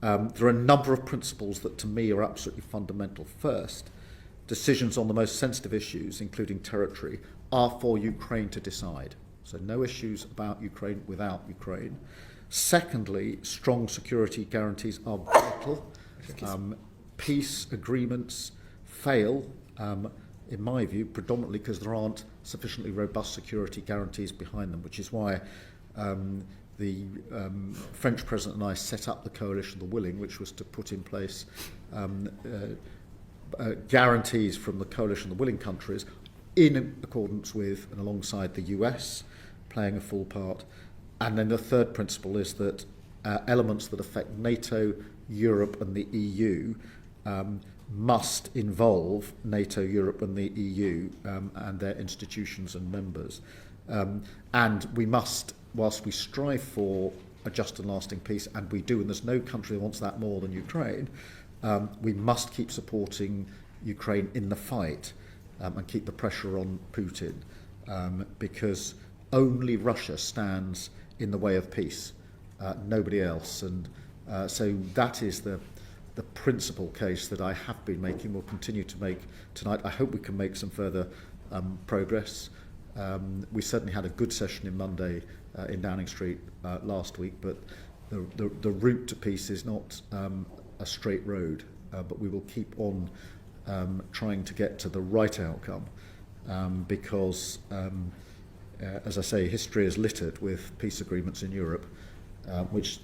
There are a number of principles that to me are absolutely fundamental. First, decisions on the most sensitive issues, including territory, are for Ukraine to decide. So no issues about Ukraine without Ukraine. Secondly, strong security guarantees are vital. Peace agreements fail, in my view, predominantly because there aren't sufficiently robust security guarantees behind them, which is why French President and I set up the Coalition of the Willing, which was to put in place guarantees from the Coalition of the Willing countries in accordance with and alongside the US playing a full part. And then the third principle is that elements that affect NATO, Europe and the EU must involve NATO, Europe and the EU and their institutions and members. And we must, whilst we strive for a just and lasting peace, and we do, and there's no country that wants that more than Ukraine, we must keep supporting Ukraine in the fight and keep the pressure on Putin, because only Russia stands in the way of peace, nobody else. And so that is the principal case that I have been making, will continue to make tonight. I hope we can make some further progress. We certainly had a good session in Monday in Downing Street last week, but the route to peace is not a straight road, but we will keep on trying to get to the right outcome, because, as I say, history is littered with peace agreements in Europe, which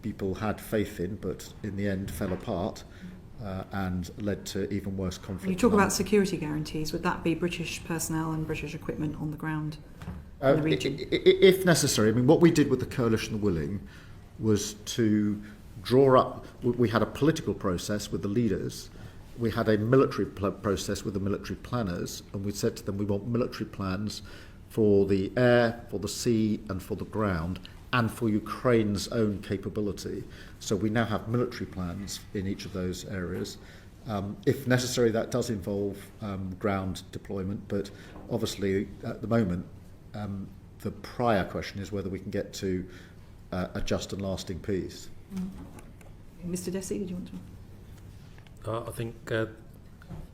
people had faith in, but in the end fell apart and led to even worse conflict. You talk about security guarantees. Would that be British personnel and British equipment on the ground in the region? If necessary. I mean, what we did with the Coalition of the Willing was to draw up. We had a political process with the leaders. We had a military process with the military planners, and we said to them, we want military plans for the air, for the sea, and for the ground, and for Ukraine's own capability. So we now have military plans in each of those areas. If necessary, that does involve ground deployment, but obviously at the moment, the prior question is whether we can get to a just and lasting peace. Mr. Dessy, did you want to? I think...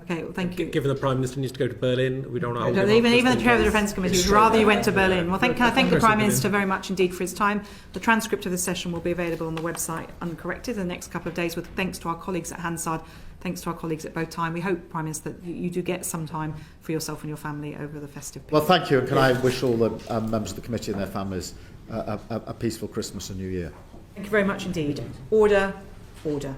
Okay, well, thank you. Given the Prime Minister needs to go to Berlin, we don't know. Even the Chair of the Defence Committee would rather you went to Berlin. Well, can I thank the Prime Minister very much indeed for his time. The transcript of this session will be available on the website uncorrected in the next couple of days, with thanks to our colleagues at Hansard, thanks to our colleagues at both time. We hope, Prime Minister, that you do get some time for yourself and your family over the festive period. Well, thank you, and can I wish all the members of the committee and their families a peaceful Christmas and New Year. Thank you very much indeed. Order, order.